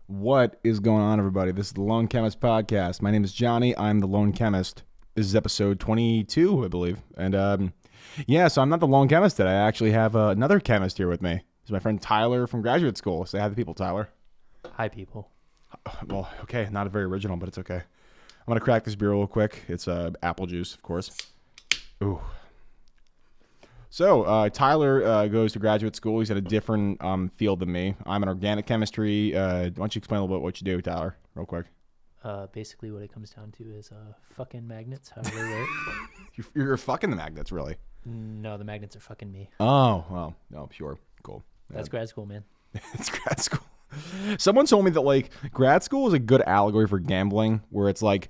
What is going on, everybody? This is the Lone Chemist Podcast. My name is Johnny. I'm the Lone Chemist. This is episode 22, I believe. And so I'm not the Lone Chemist today. I actually have another chemist here with me. It's my friend Tyler from graduate school. Say hi to the people, Tyler. Hi, people. Well, okay, not very original, but it's okay. I'm going to crack this beer real quick. It's apple juice, of course. Ooh. So, Tyler goes to graduate school. He's at a different field than me. I'm in organic chemistry. Why don't you explain a little bit what you do, Tyler, real quick? Basically, what it comes down to is fucking magnets. How do they work? You're fucking the magnets, really? No, the magnets are fucking me. Oh, well, no, sure. Cool. That's grad school, man. It's grad school. Someone told me that, like, grad school is a good allegory for gambling, where it's like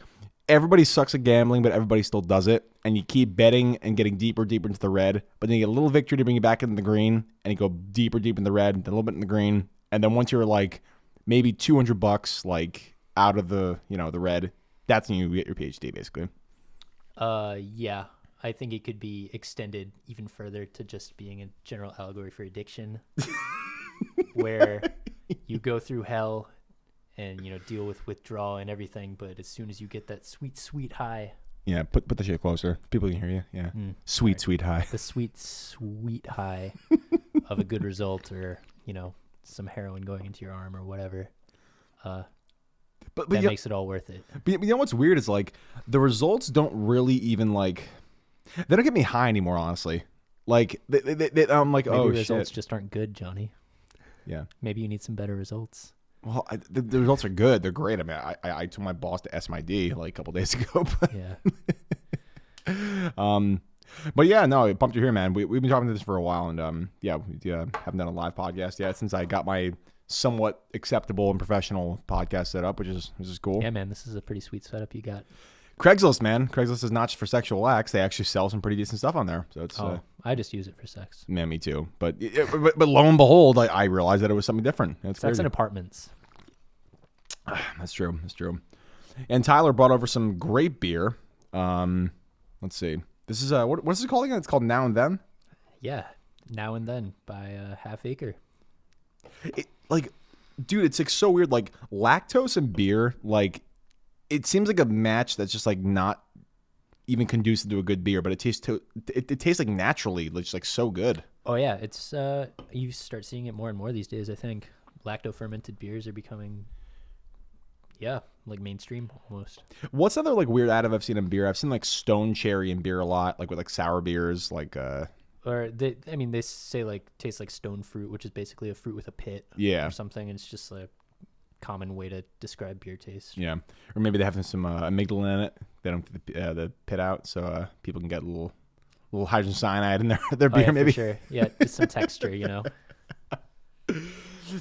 everybody sucks at gambling, but everybody still does it. And you keep betting and getting deeper into the red, but then you get a little victory to bring you back into the green, and you go deeper in the red, then a little bit in the green, and then once you're like maybe $200, like out of the the red, that's when you get your PhD, basically. Yeah, I think it could be extended even further to just being a general allegory for addiction, where you go through hell and deal with withdrawal and everything, but as soon as you get that sweet high. Yeah, put the shit closer. People can hear you. Yeah. Sweet high. The sweet high of a good result, or, some heroin going into your arm or whatever. But that makes it all worth it. But you know what's weird is, like, the results don't really even, like, they don't get me high anymore, honestly. Like, I'm like, maybe oh, results shit. just aren't good, Johnny. Yeah. Maybe you need some better results. Well, the results are good. They're great. I mean, I told my boss to S my D like a couple days ago. But yeah. But yeah, no, pumped to hear, man. We've been talking to this for a while, and we haven't done a live podcast yet since I got my somewhat acceptable and professional podcast set up, which is cool. Yeah, man, this is a pretty sweet setup you got. Craigslist, man. Craigslist is not just for sexual acts. They actually sell some pretty decent stuff on there. So it's. I just use it for sex. Man, me too. But lo and behold, I realized that it was something different. It's sex crazy. in apartments. That's true. And Tyler brought over some great beer. Let's see. This is what's it called again? It's called Now and Then. Yeah, Now and Then by Half Acre. Dude, it's like so weird. Like, lactose and beer, like, it seems like a match that's just like not even conducive to a good beer, but it tastes like naturally, it's like so good. Oh yeah, it's you start seeing it more and more these days. I think lacto fermented beers are becoming, like mainstream almost. What's other like weird additive I've seen in beer? I've seen like stone cherry in beer a lot, like with like sour beers, like Or they say like tastes like stone fruit, which is basically a fruit with a pit, or something. And it's just a common way to describe beer taste. Yeah, or maybe they have some amygdala in it. They don't get the pit out, so people can get a little hydrogen cyanide in their beer. Yeah, maybe. For sure. Yeah, just some texture,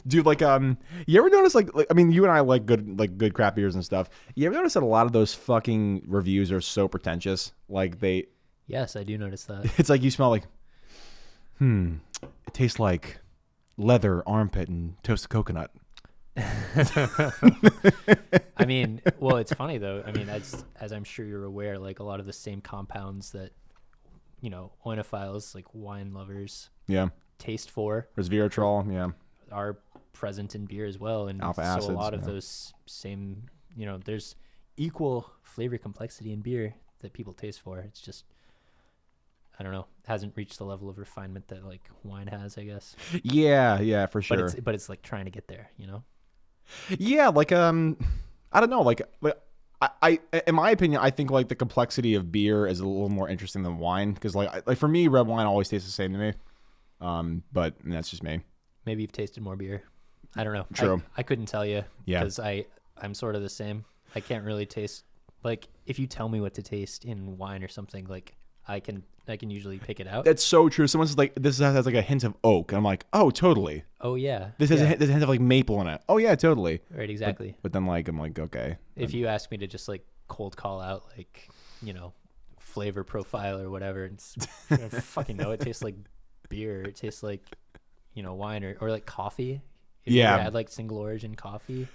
Dude, like, you ever notice like I mean, you and I like good craft beers and stuff. You ever notice that a lot of those fucking reviews are so pretentious? Like they. Yes, I do notice that. It's like you smell like, it tastes like leather, armpit, and toasted coconut. I mean, well, it's funny though. I mean, as I'm sure you're aware, like a lot of the same compounds that oenophiles, like wine lovers, taste for resveratrol, are present in beer as well, and alpha so acids, a lot of those same, there's equal flavor complexity in beer that people taste for. It's just, I don't know, hasn't reached the level of refinement that like wine has, I guess. Yeah, for sure. But it's like trying to get there, Yeah, like I don't know, like I in my opinion, I think like the complexity of beer is a little more interesting than wine, because like for me, red wine always tastes the same to me. But that's just me. Maybe you've tasted more beer. I don't know. True. I couldn't tell you. Yeah. Because I'm sort of the same. I can't really taste, like, if you tell me what to taste in wine or something, like I can usually pick it out. That's so true. Someone says like, this has like a hint of oak. And I'm like, oh, totally. Oh yeah. This has a hint of like maple in it. Oh yeah, totally. Right, exactly. But then like I'm like, okay. If you ask me to just like cold call out like, flavor profile or whatever, it's I fucking know it tastes like beer. It tastes like, wine or like coffee. If you ever had like single origin coffee.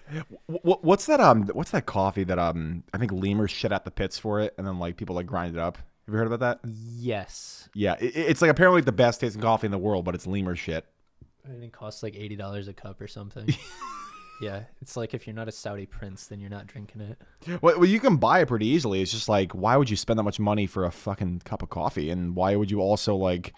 What's that coffee that I think lemurs shit out the pits for it, and then like people like grind it up? Have you heard about that? Yes. Yeah, it's like apparently the best tasting coffee in the world, but it's lemur shit. I think it costs like $80 a cup or something. Yeah, it's like if you're not a Saudi prince, then you're not drinking it. Well, you can buy it pretty easily. It's just like, why would you spend that much money for a fucking cup of coffee? And why would you also like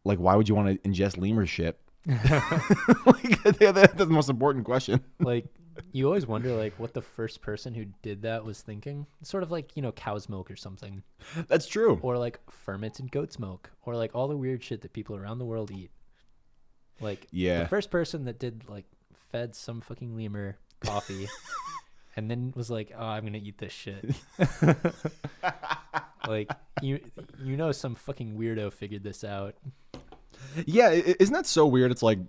why would you want to ingest lemur shit? Like, that's the most important question. Like, you always wonder, like, what the first person who did that was thinking. Sort of like, cow's milk or something. That's true. Or like fermented goat's milk. Or like all the weird shit that people around the world eat. Like, Yeah. the first person that did, like, fed some fucking lemur coffee and then was like, oh, I'm gonna eat this shit. Like, some fucking weirdo figured this out. Yeah, isn't that so weird? It's like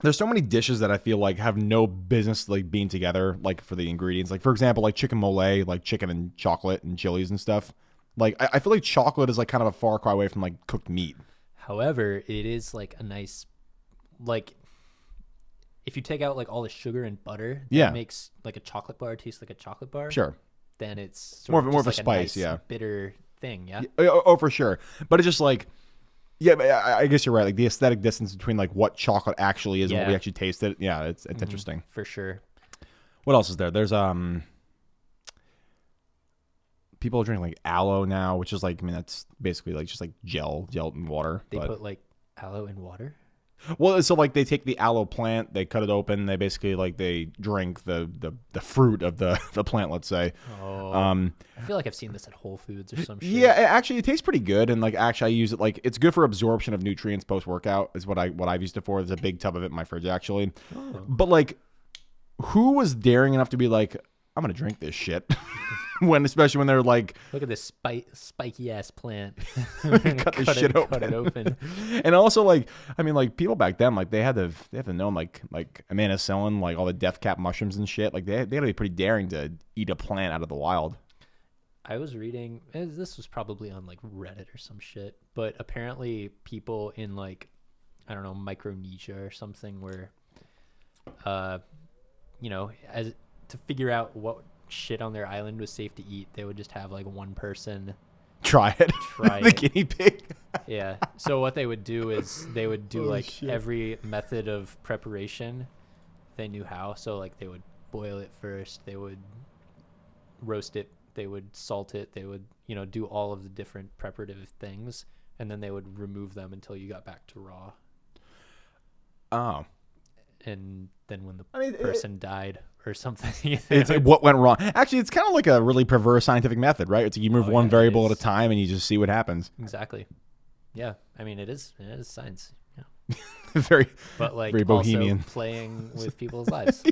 there's so many dishes that I feel like have no business like being together, like for the ingredients. Like, for example, like chicken mole, like chicken and chocolate and chilies and stuff. Like, I feel like chocolate is like kind of a far cry away from like cooked meat. However, it is like a nice, like, if you take out like all the sugar and butter, that makes like a chocolate bar taste like a chocolate bar. Sure. Then it's More of a like spice, a nice, bitter thing. Yeah. Oh, for sure. But it's just like, yeah, but I guess you're right. Like the aesthetic distance between like what chocolate actually is and what we actually tasted. Yeah, it's interesting. For sure. What else is there? There's people are drinking like aloe now, which is like, I mean, that's basically like just like gel in water. They put like aloe in water? Well, so like they take the aloe plant, they cut it open, they basically like they drink the fruit of the plant, let's say. Oh, I feel like I've seen this at Whole Foods or some shit. Yeah, actually it tastes pretty good, and like actually I use it like it's good for absorption of nutrients post workout is what I've used it for. There's a big tub of it in my fridge actually. Oh. But like, who was daring enough to be like, I'm gonna drink this shit? Especially when they're like, look at this spiky ass plant. cut it open. And also, like, I mean, like people back then, like they had to know like amanocillin, like all the death cap mushrooms and shit. Like they had to be pretty daring to eat a plant out of the wild. I was reading, this was probably on like Reddit or some shit, but apparently people in like, I don't know, Micronesia or something where, as to figure out what shit on their island was safe to eat, they would just have like one person try it. The guinea pig. Yeah. So what they would do is they would do every method of preparation they knew how. So like they would boil it first, they would roast it, they would salt it, they would, do all of the different preparative things, and then they would remove them until you got back to raw. Oh. And then when the person died or something, it's like what went wrong. Actually, it's kind of like a really perverse scientific method, right? It's like you move one variable at a time and you just see what happens. Exactly. Yeah. I mean, it is science. Yeah. Very bohemian. Also playing with people's lives.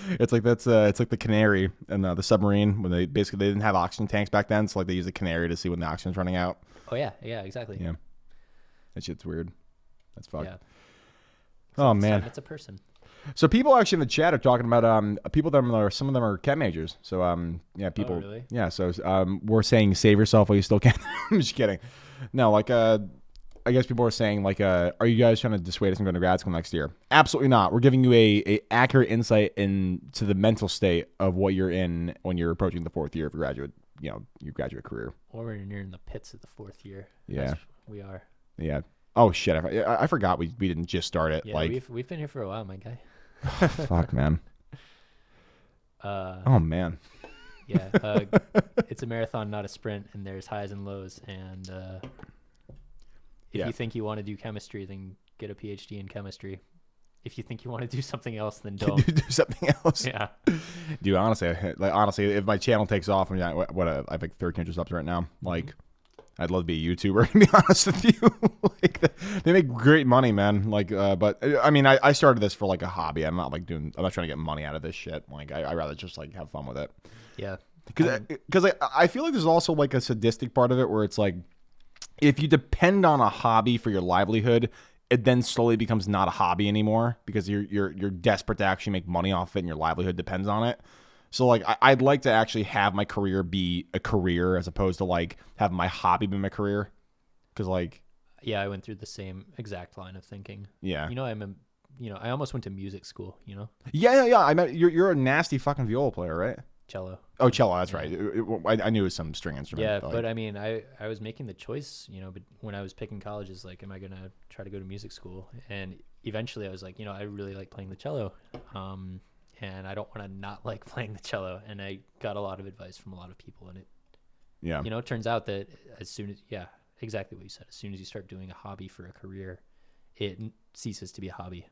It's like it's like the canary and the submarine when they didn't have oxygen tanks back then, so like they use the canary to see when the oxygen's running out. Oh yeah, exactly. Yeah, that shit's weird. That's fucked. Yeah. So man, it's a person. So people actually in the chat are talking about people that are some of them are chem majors. So people. Oh, really? Yeah. So we're saying save yourself while you still can. I'm just kidding. No, like I guess people are saying like are you guys trying to dissuade us from going to grad school next year? Absolutely not. We're giving you a accurate insight into the mental state of what you're in when you're approaching the fourth year of your graduate career. Or when you're in the pits of the fourth year. Yeah. We are. Yeah. Oh shit! I forgot we didn't just start it. Yeah, we've been here for a while, my guy. Fuck, man. Oh man. Yeah, it's a marathon, not a sprint, and there's highs and lows. And if you think you want to do chemistry, then get a PhD in chemistry. If you think you want to do something else, then don't. Do something else. Yeah. Dude, honestly, if my channel takes off, I have like 1,300 subs right now. Like, I'd love to be a YouTuber, to be honest with you. Like, they make great money, man. Like, but I mean, I started this for like a hobby. I'm not trying to get money out of this shit. Like, I rather just like have fun with it. Yeah. Because I feel like there's also like a sadistic part of it where it's like, if you depend on a hobby for your livelihood, it then slowly becomes not a hobby anymore because you're desperate to actually make money off it and your livelihood depends on it. So like I'd like to actually have my career be a career as opposed to like have my hobby be my career. Because like, yeah, I went through the same exact line of thinking. Yeah, I almost went to music school. Yeah. I mean, you're a nasty fucking viola player, right? Cello. Oh, cello. That's right. I knew it was some string instrument. Yeah, but I mean, I was making the choice. But when I was picking colleges, like, am I gonna try to go to music school? And eventually I was like, I really like playing the cello. And I don't want to not like playing the cello. And I got a lot of advice from a lot of people. And it turns out that as soon as, exactly what you said, as soon as you start doing a hobby for a career, it ceases to be a hobby.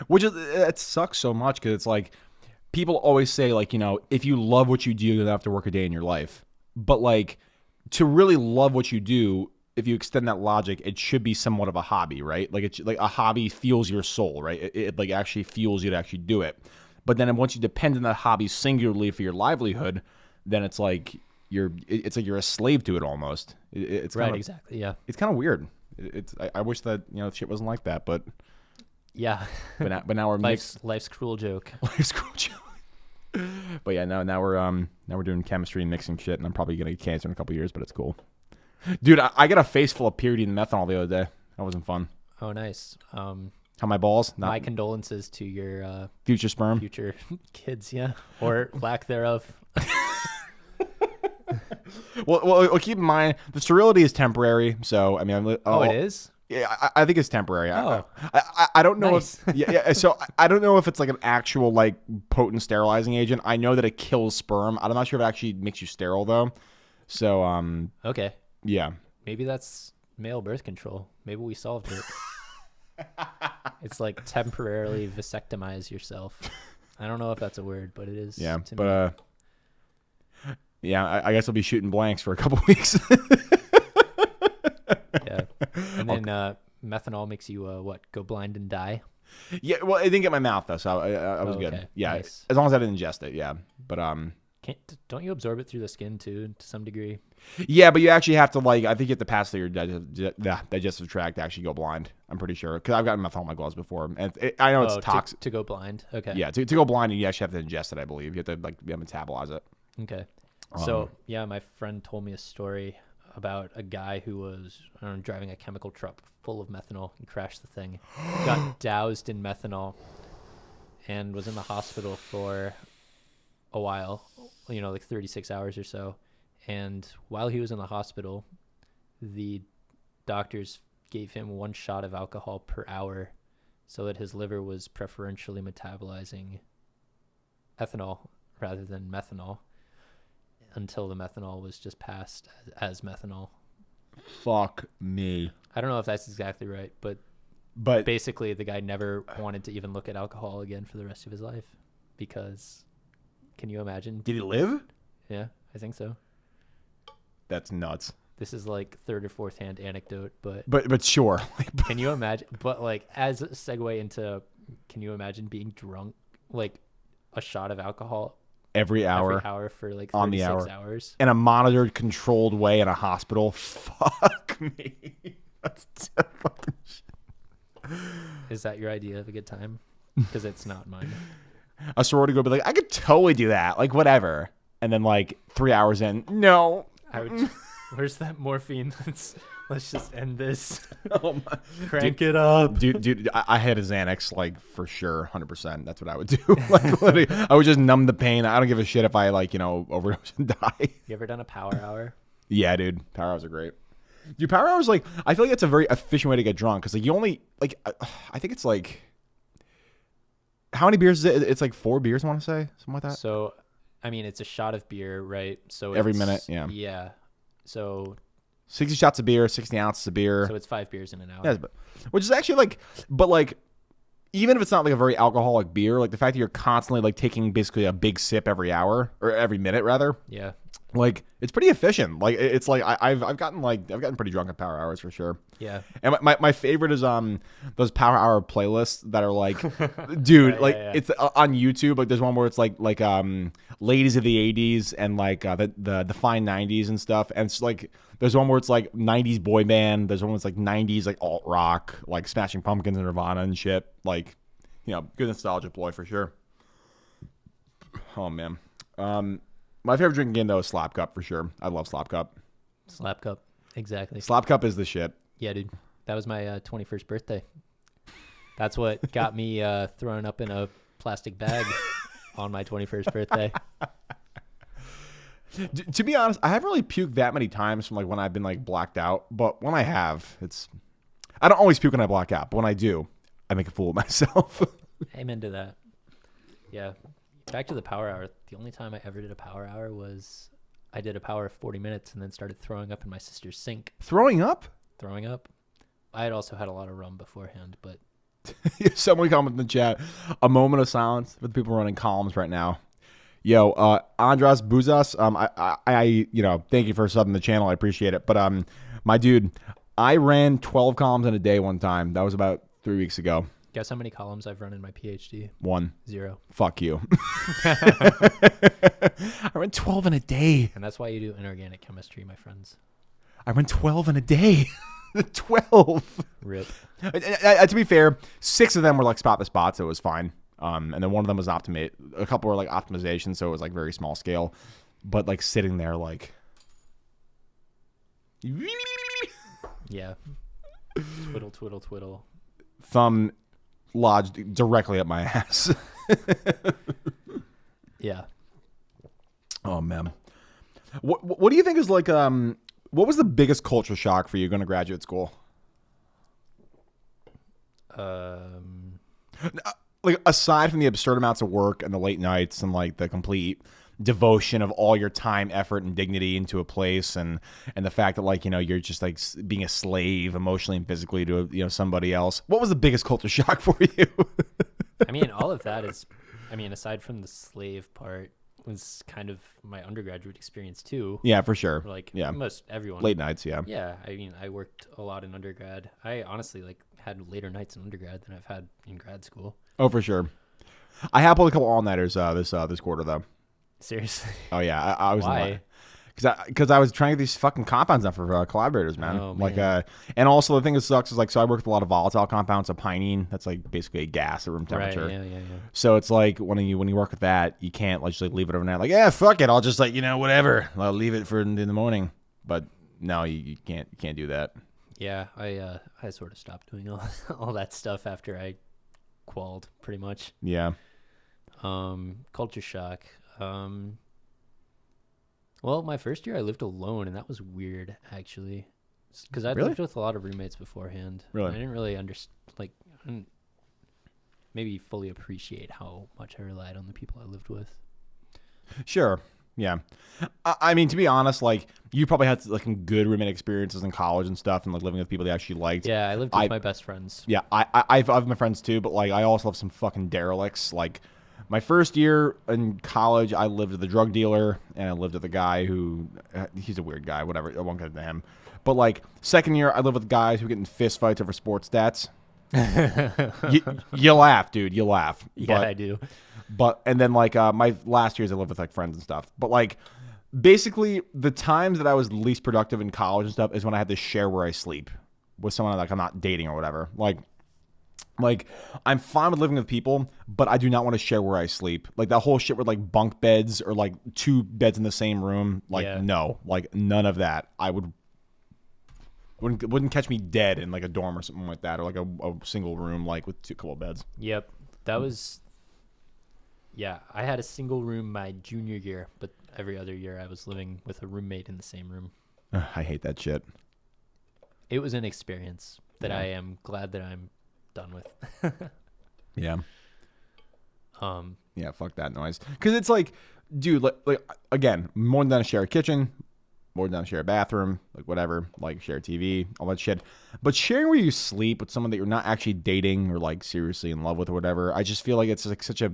Which it sucks so much because it's like people always say like, if you love what you do, you don't have to work a day in your life. But like to really love what you do, if you extend that logic, it should be somewhat of a hobby, right? Like it's like a hobby fuels your soul, right? It like actually fuels you to actually do it. But then once you depend on that hobby singularly for your livelihood, then it's like you're a slave to it almost. It's right, kind of, exactly, yeah. It's kind of weird. I wish that shit wasn't like that, but yeah. But now we're life's cruel joke. Life's cruel joke. But yeah, now we're doing chemistry and mixing shit, and I'm probably gonna get cancer in a couple years, but it's cool. Dude, I got a face full of pyridine and methanol the other day. That wasn't fun. Oh, nice. How my balls? My condolences to your future sperm, future kids, yeah, or lack thereof. Well, keep in mind the sterility is temporary. So I mean, it is. Yeah, I think it's temporary. Oh. I don't know Nice. if so I don't know if it's like an actual like potent sterilizing agent. I know that it kills sperm. I'm not sure if it actually makes you sterile though. So Okay. yeah. Maybe that's male birth control. Maybe we solved it. It's like temporarily vasectomize yourself. I don't know if that's a word, but it is. Yeah, to but I guess I'll be shooting blanks for a couple weeks. Yeah, and then methanol makes you go blind and die? Yeah, well, it didn't get my mouth though, so I was good. Okay. Yeah, Nice. as long as I didn't ingest it. Yeah, but don't you absorb it through the skin too, to some degree? yeah, but you actually have to I think you have to pass through your digestive tract to actually go blind. I'm pretty sure because I've gotten methanol in my gloves before, and I know it's toxic to go blind. Okay. Yeah, to go blind, you actually have to ingest it. I believe you have to metabolize it. Okay. So yeah, my friend told me a story about a guy who was driving a chemical truck full of methanol and crashed the thing, got doused in methanol, and was in the hospital for a while, like 36 hours or so. And while he was in the hospital, the doctors gave him 1 shot of alcohol per hour so that his liver was preferentially metabolizing ethanol rather than methanol, until the methanol was just passed as methanol. Fuck me. I don't know if that's exactly right, but basically the guy never wanted to even look at alcohol again for the rest of his life because, can you imagine? Did he live? Yeah, I think so. That's nuts. This is like third or fourth hand anecdote, but sure. Can you imagine? But like as a segue into, can you imagine being drunk, like a shot of alcohol every hour for like 36 on the hour hours in a monitored, controlled way in a hospital? Fuck me. That's fucking shit. Is that your idea of a good time? Because it's not mine. A sorority would be like, I could totally do that, like whatever. And then like 3 hours in, no. Where's that morphine? Let's just end this. Oh my. Crank it up. Dude, I had a Xanax, like, for sure, 100%. That's what I would do. Like, literally, I would just numb the pain. I don't give a shit if I, like, overdose and die. You ever done a power hour? Yeah, dude. Power hours are great. Dude, power hours, like, I feel like it's a very efficient way to get drunk. Because, like, you only, like, I think it's, like, how many beers is it? It's, like, 4 beers, I want to say. Something like that. So, I mean, it's a shot of beer, right? So every minute, yeah. Yeah. So 60 shots of beer, 60 ounces of beer. So it's 5 beers in an hour. Yeah, which is actually like, but like, even if it's not like a very alcoholic beer, like the fact that you're constantly like taking basically a big sip every hour or every minute rather. Yeah. Like it's pretty efficient. Like it's like I've gotten pretty drunk at power hours for sure. Yeah. And my favorite is those power hour playlists that are like, dude, right, like yeah. it's on YouTube. Like there's one where it's like ladies of the 80s and like the fine 90s and stuff. And it's like there's one where it's like 90s boy band. There's one where it's like 90s like alt rock, like Smashing Pumpkins and Nirvana and shit. Like, good nostalgia ploy for sure. Oh man. My favorite drinking game though is Slap Cup for sure. I love Slap Cup. Slap Cup, exactly. Slap Cup is the shit. Yeah, dude. That was my 21st birthday. That's what got me thrown up in a plastic bag on my 21st birthday. To be honest, I haven't really puked that many times from like when I've been like blacked out. But when I have, I don't always puke when I black out. But when I do, I make a fool of myself. Amen to that. Yeah. Back to the power hour. The only time I ever did a power hour was I did a power of 40 minutes and then started throwing up in my sister's sink. Throwing up? Throwing up. I had also had a lot of rum beforehand, but Someone comment in the chat. A moment of silence for the people running columns right now. Yo, Andras Buzas, I thank you for subbing the channel. I appreciate it. But my dude, I ran 12 columns in a day one time. That was about 3 weeks ago. guess how many columns I've run in my PhD? 1. 0. Fuck you. I ran 12 in a day. And that's why you do inorganic chemistry, my friends. I ran 12 in a day. 12. Rip. To be fair, 6 of them were like spot to spot, so it was fine. And then one of them was optimate. A couple were like optimization, so it was like very small scale. But like sitting there like, Yeah. Twiddle, twiddle, twiddle. thumb lodged directly up my ass. Yeah. Oh man, what do you think is like what was the biggest culture shock for you going to graduate school? Like aside from the absurd amounts of work and the late nights and like the complete devotion of all your time, effort, and dignity into a place, and the fact that like you're just like being a slave emotionally and physically to somebody else. What was the biggest culture shock for you? I mean, all of that is, aside from the slave part, was kind of my undergraduate experience too. Yeah, for sure. Like yeah, most everyone. late nights. Yeah. Yeah, I worked a lot in undergrad. I honestly had later nights in undergrad than I've had in grad school. Oh, for sure. I have pulled a couple all-nighters this quarter though. Seriously. Oh yeah, I was. Why? Because I was trying to get these fucking compounds out for collaborators, man. Oh, like, man. And also the thing that sucks is like, so I work with a lot of volatile compounds. So pinene, that's like basically a gas at room temperature. Right, yeah. So it's like when you work with that, you can't just like leave it overnight. Like, yeah, fuck it, I'll just like whatever, I'll leave it for in the morning. But no, you can't do that. Yeah, I sort of stopped doing all that stuff after I qualled pretty much. Yeah. Culture shock. Well, my first year I lived alone, and that was weird, actually, because I Really? lived with a lot of roommates beforehand. Really? I didn't really maybe fully appreciate how much I relied on the people I lived with. Sure. Yeah. I mean, to be honest, like you probably had like some good roommate experiences in college and stuff, and like living with people they actually liked. Yeah, I lived with my best friends. Yeah, I have my friends too, but like I also have some fucking derelicts. Like my first year in college, I lived with a drug dealer, and I lived with a guy who he's a weird guy. Whatever, I won't get into him. But like second year, I lived with guys who get in fist fights over sports stats. you laugh, dude. You laugh. Yeah, but, I do. But and then like my last years, I lived with like friends and stuff. But like basically, the times that I was least productive in college and stuff is when I had to share where I sleep with someone like I'm not dating or whatever. Like I'm fine with living with people, but I do not want to share where I sleep. Like that whole shit with like bunk beds or like 2 beds in the same room. Like no, like none of that. I wouldn't catch me dead in like a dorm or something like that, or like a single room like with 2 couple beds. Yep, that was. Yeah, I had a single room my junior year, but every other year I was living with a roommate in the same room. I hate that shit. It was an experience that I am glad that I'm done with. Yeah. Yeah, fuck that noise. Because it's like, dude, like again, more than a shared kitchen, more than a shared bathroom, like whatever, like shared TV, all that shit. But sharing where you sleep with someone that you're not actually dating or like seriously in love with or whatever, I just feel like it's like such a,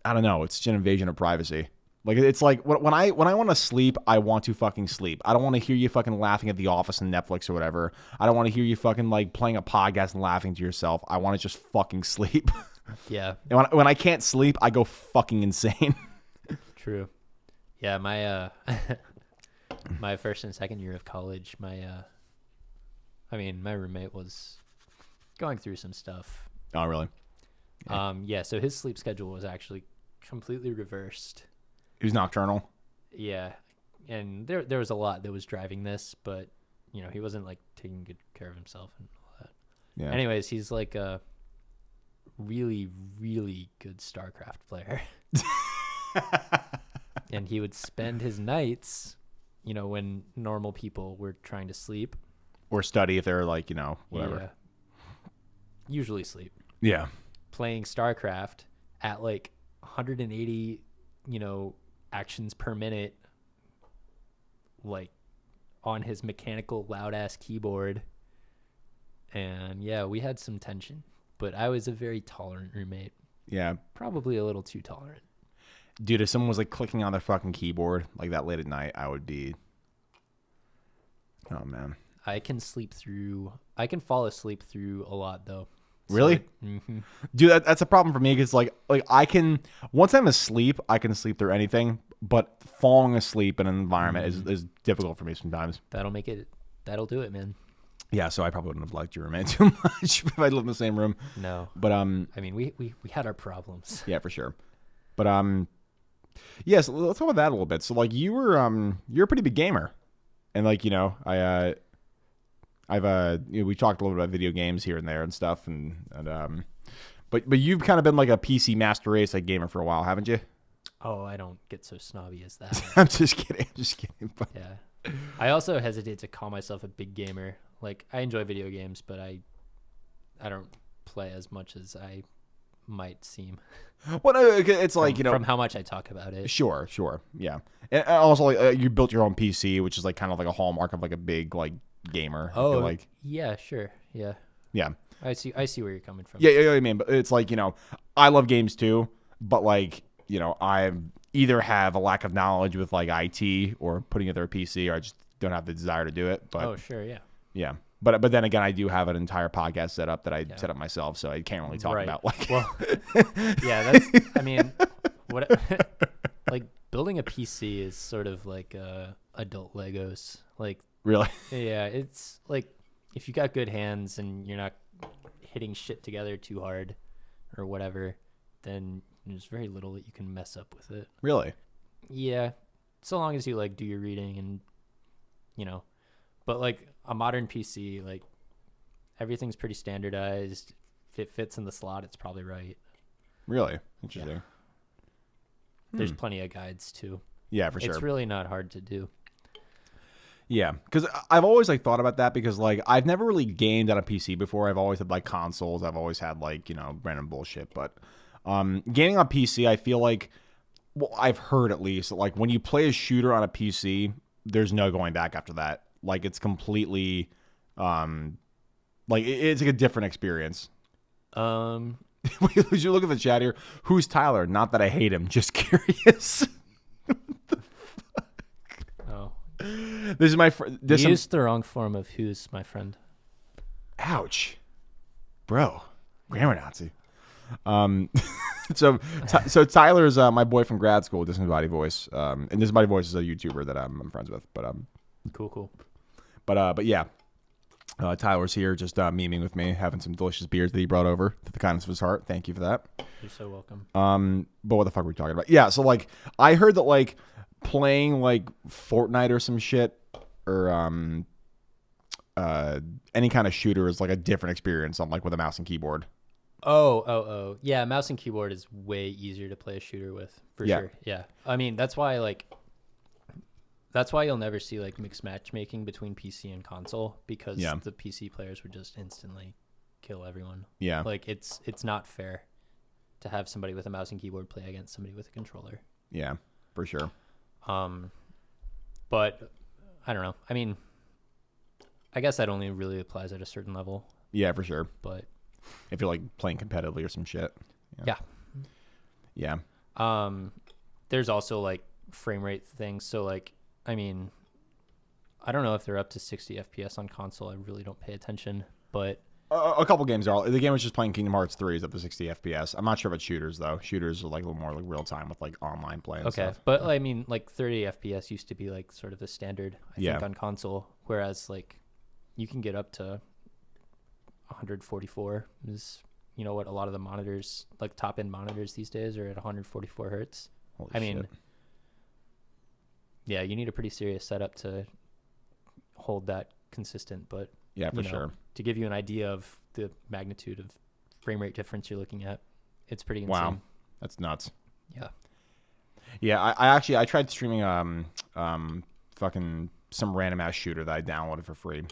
I don't know, it's such an invasion of privacy. Like it's like when I want to sleep, I want to fucking sleep. I don't want to hear you fucking laughing at The Office and Netflix or whatever. I don't want to hear you fucking like playing a podcast and laughing to yourself. I want to just fucking sleep. Yeah. And when I can't sleep, I go fucking insane. True. Yeah, my my first and second year of college, my roommate was going through some stuff. Oh, really? Yeah, so his sleep schedule was actually completely reversed. He was nocturnal. Yeah, and there was a lot that was driving this, but he wasn't like taking good care of himself and all that. Yeah. Anyways, he's like a really, really good StarCraft player. And he would spend his nights, when normal people were trying to sleep. Or study if they're like, whatever. Yeah. usually sleep. Yeah. Playing StarCraft at like 180, actions per minute, like on his mechanical loud ass keyboard. And yeah, we had some tension, but I was a very tolerant roommate. Yeah. Probably a little too tolerant. Dude, if someone was like clicking on their fucking keyboard like that late at night, I would be. Oh man. I can fall asleep through a lot though. Really? Mm-hmm. Dude, that's a problem for me because like I can, once I'm asleep, I can sleep through anything, but falling asleep in an environment is difficult for me sometimes. That'll do it, man. Yeah, so I probably wouldn't have liked your roommate too much if I lived in the same room. No. But I mean, we had our problems. Yeah, for sure. But yeah, so let's talk about that a little bit. So like you're a pretty big gamer. And like, we talked a little bit about video games here and there and stuff but you've kind of been like a PC master race like gamer for a while, haven't you? Oh, I don't get so snobby as that. I'm just kidding. But... Yeah. I also hesitate to call myself a big gamer. Like, I enjoy video games, but I don't play as much as I might seem. Well, it's like, from how much I talk about it. Sure, yeah. And also, like, you built your own PC, which is like kind of like a hallmark of like a big like gamer. Oh, like, yeah, sure, yeah. Yeah. I see where you're coming from. Yeah, you know what I mean. But it's like, I love games too, but like, I either have a lack of knowledge with like IT or putting together a PC, or I just don't have the desire to do it. But oh, sure, yeah. Yeah. But then again, I do have an entire podcast set up that I set up myself, so I can't really talk about like. Well, yeah, that's. I mean, what like building a PC is sort of like adult Legos. Like, really? Yeah, it's like if you got good hands and you're not hitting shit together too hard or whatever, then there's very little that you can mess up with it. Really? Yeah, so long as you like do your reading and but like a modern PC, like everything's pretty standardized. If it fits in the slot, it's probably right. Really? Interesting. Yeah. There's plenty of guides too. Yeah, for sure. It's really not hard to do. Yeah, because I've always like thought about that because like I've never really gamed on a PC before. I've always had like consoles. I've always had like random bullshit. But gaming on PC, I feel like, well, I've heard at least like when you play a shooter on a PC, there's no going back after that. Like it's completely, like it's like a different experience. You look at the chat here. Who's Tyler? Not that I hate him, just curious. What the fuck? Oh, this is my friend. You used the wrong form of who's my friend. Ouch, bro. Grammar Nazi. So Tyler's my boy from grad school, Disembodied Voice. And Disembodied Voice is a YouTuber that I'm friends with. But cool. But yeah, Tyler's here just memeing with me, having some delicious beers that he brought over to the kindness of his heart. Thank you for that. You're so welcome. But what the fuck were we talking about? Yeah, so like I heard that like playing like Fortnite or some shit or any kind of shooter is like a different experience on like with a mouse and keyboard. Oh. Yeah, mouse and keyboard is way easier to play a shooter with, for sure. Yeah. I mean, that's why you'll never see like mixed matchmaking between PC and console because the PC players would just instantly kill everyone. Yeah. Like it's not fair to have somebody with a mouse and keyboard play against somebody with a controller. Yeah, for sure. But I don't know. I mean, I guess that only really applies at a certain level. Yeah, for sure. But if you're like playing competitively or some shit. Yeah. There's also like frame rate things. So like, I mean, I don't know if they're up to 60 FPS on console. I really don't pay attention, but a couple games are. The game was just playing Kingdom Hearts 3 is up to 60 FPS. I'm not sure about shooters though. Shooters are like a little more like real time with like online play. And stuff. But I mean, like 30 FPS used to be like sort of the standard, I think, on console. Whereas like you can get up to 144 is what a lot of the monitors, like top end monitors these days, are at 144 hertz. Holy I shit. mean, yeah, you need a pretty serious setup to hold that consistent, but yeah, for sure. To give you an idea of the magnitude of frame rate difference you're looking at, it's pretty insane. Wow, that's nuts. Yeah. I tried streaming fucking some random ass shooter that I downloaded for free.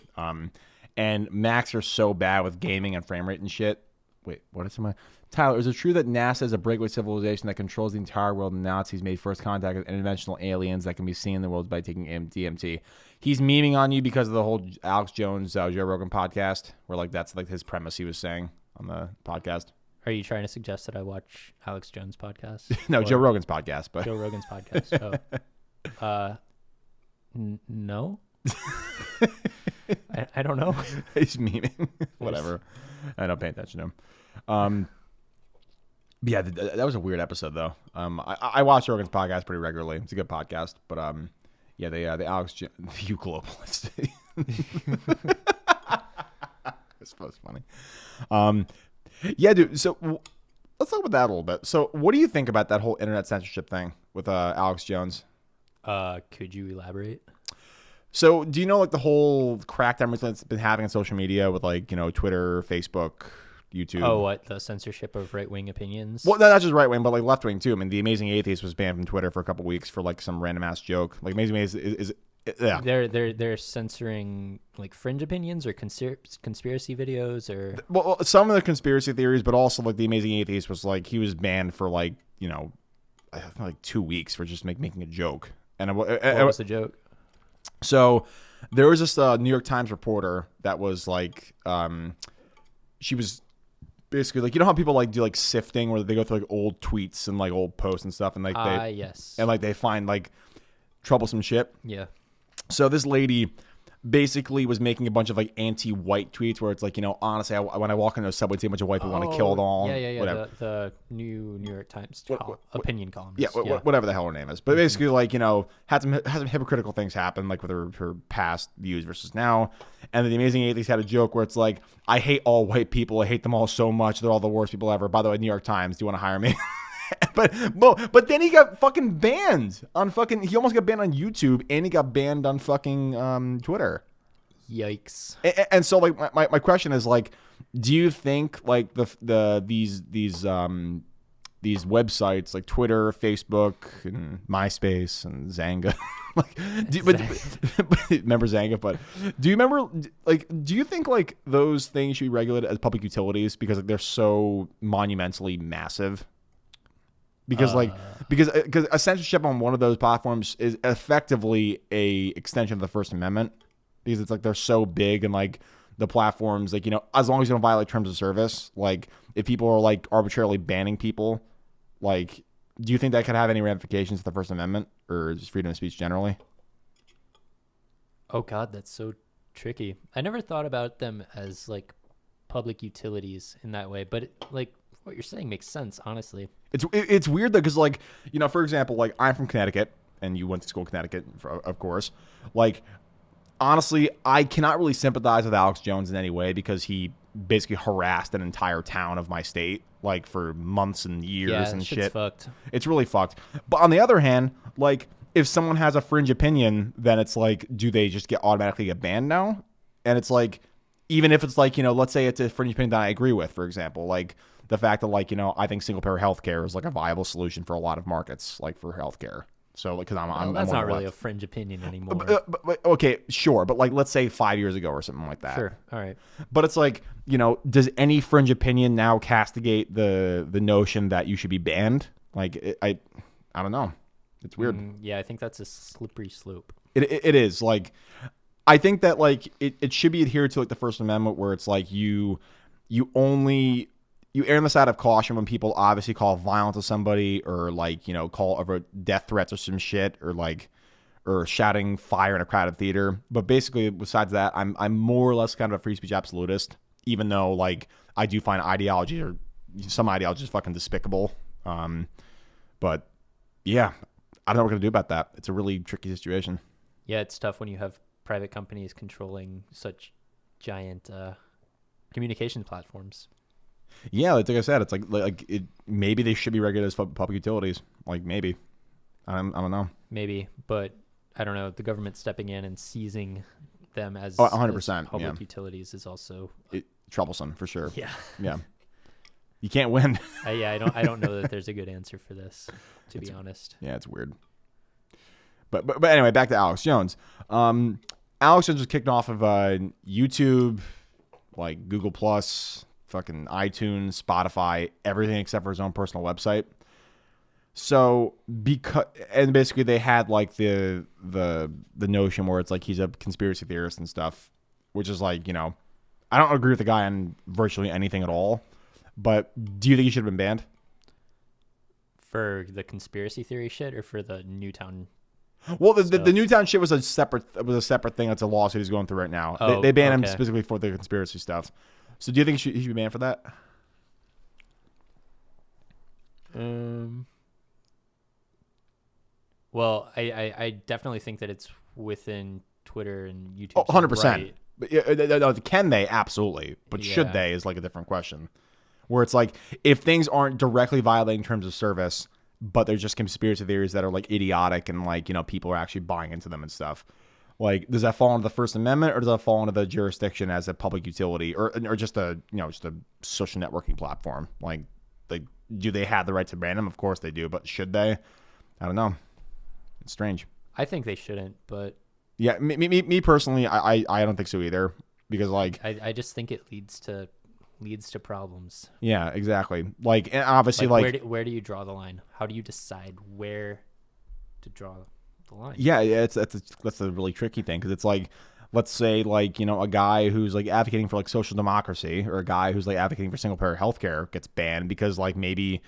And Macs are so bad with gaming and frame rate and shit Wait, what is my Tyler? Is it true that NASA is a breakaway civilization that controls the entire world, and Nazis made first contact with interdimensional aliens that can be seen in the world by taking DMT? He's memeing on you because of the whole Alex Jones Joe Rogan podcast, where like that's like his premise he was saying on the podcast. Are you trying to suggest that I watch Alex Jones' podcast? No, Joe Rogan's podcast, but Joe Rogan's podcast. Oh, no. I don't know. He's memeing. Whatever. I don't pay attention to him. Yeah, that was a weird episode though. I watch Rogan's podcast pretty regularly. It's a good podcast, but yeah, the Alex you globalist. It's funny. Yeah, dude. So let's talk about that a little bit. So, what do you think about that whole internet censorship thing with Alex Jones? Could you elaborate? So, do you know like the whole crackdown that's been having on social media with like Twitter, Facebook, YouTube? Oh, what, the censorship of right wing opinions? Well, not just right wing, but like left wing too. I mean, the Amazing Atheist was banned from Twitter for a couple weeks for like some random ass joke. Like Amazing Atheist is yeah. They're censoring like fringe opinions or conspiracy videos or. Well, some of the conspiracy theories, but also like the Amazing Atheist was like he was banned for like I think like 2 weeks for just making a joke. And what was the joke? So there was this New York Times reporter that was like, she was basically like, how people like do like sifting where they go through like old tweets and like old posts and stuff, and like yes, and like they find like troublesome shit. Yeah. So this lady basically was making a bunch of like anti-white tweets where it's like, honestly, when I walk into a subway, see a bunch of white people want to kill them all. Yeah. Whatever. The New York Times opinion columnist. Yeah, whatever the hell her name is. But basically, like, had some hypocritical things happen, like with her past views versus now. And then the Amazing Atheist had a joke where it's like, I hate all white people. I hate them all so much. They're all the worst people ever. By the way, New York Times, do you want to hire me? But then he got fucking banned on fucking. He almost got banned on YouTube, and he got banned on fucking Twitter. Yikes! And so like my question is like, do you think like these websites like Twitter, Facebook, and MySpace and Zanga, like, remember Zanga? But do you remember like do you think like those things should be regulated as public utilities because like they're so monumentally massive? Because because a censorship on one of those platforms is effectively a extension of the First Amendment, because it's like they're so big and like the platforms, like, as long as you don't violate terms of service, like if people are like arbitrarily banning people, like, do you think that could have any ramifications to the First Amendment or just freedom of speech generally? Oh God, that's so tricky. I never thought about them as like public utilities in that way, but like what you're saying makes sense, honestly. It's weird though, because like, for example, like I'm from Connecticut and you went to school in Connecticut, of course. Like, honestly, I cannot really sympathize with Alex Jones in any way because he basically harassed an entire town of my state like for months and years and shit. Fucked. It's really fucked. But on the other hand, like if someone has a fringe opinion, then it's like, do they just automatically get banned now? And it's like, even if it's like, let's say it's a fringe opinion that I agree with, for example, like the fact that like, I think single payer healthcare is like a viable solution for a lot of markets, like for healthcare. So like, because that's not really a fringe opinion anymore. But, okay, sure, but like let's say 5 years ago or something like that. Sure, all right. But it's like, does any fringe opinion now castigate the notion that you should be banned? Like, I don't know. It's weird. Yeah, I think that's a slippery slope. It is like, I think that like it should be adhered to like the First Amendment, where it's like you err on the side of caution when people obviously call violence to somebody or like, call over death threats or some shit or shouting fire in a crowded theater. But basically, besides that, I'm more or less kind of a free speech absolutist, even though like I do find some ideologies fucking despicable. But yeah, I don't know what we're going to do about that. It's a really tricky situation. Yeah, it's tough when you have private companies controlling such giant communication platforms. Yeah, like I said, it's like maybe they should be regulated as public utilities. Like maybe, I don't know. Maybe, but I don't know. The government stepping in and seizing them as 100% public utilities is also troublesome for sure. Yeah. You can't win. I don't know that there's a good answer for this, to be honest. Yeah, it's weird. But anyway, back to Alex Jones. Alex Jones was kicked off of YouTube, like Google Plus, fucking iTunes, Spotify, everything except for his own personal website. So and basically they had like the notion where it's like he's a conspiracy theorist and stuff, which is like, I don't agree with the guy on virtually anything at all. But do you think he should have been banned? For the conspiracy theory shit or for the Newtown? Well, the Newtown shit was a separate thing. That's a lawsuit he's going through right now. Oh, they banned him okay. specifically for the conspiracy stuff. So do you think he should be banned for that? Well, I definitely think that it's within Twitter and YouTube. 100%. Right. But, can they? Absolutely. But should they is like a different question. Where it's like, if things aren't directly violating terms of service, but they're just conspiracy theories that are like idiotic and like, people are actually buying into them and stuff. Like, does that fall into the First Amendment or does that fall into the jurisdiction as a public utility or just a social networking platform? Like, do they have the right to ban them? Of course they do, but should they? I don't know. It's strange. I think they shouldn't, but yeah, me personally, I don't think so either, because like I just think it leads to problems. Yeah, exactly. Like, and obviously, where do you draw the line? How do you decide where to draw the line? Yeah, that's a really tricky thing, because it's like, let's say like, a guy who's like advocating for like social democracy, or a guy who's like advocating for single payer healthcare gets banned because like maybe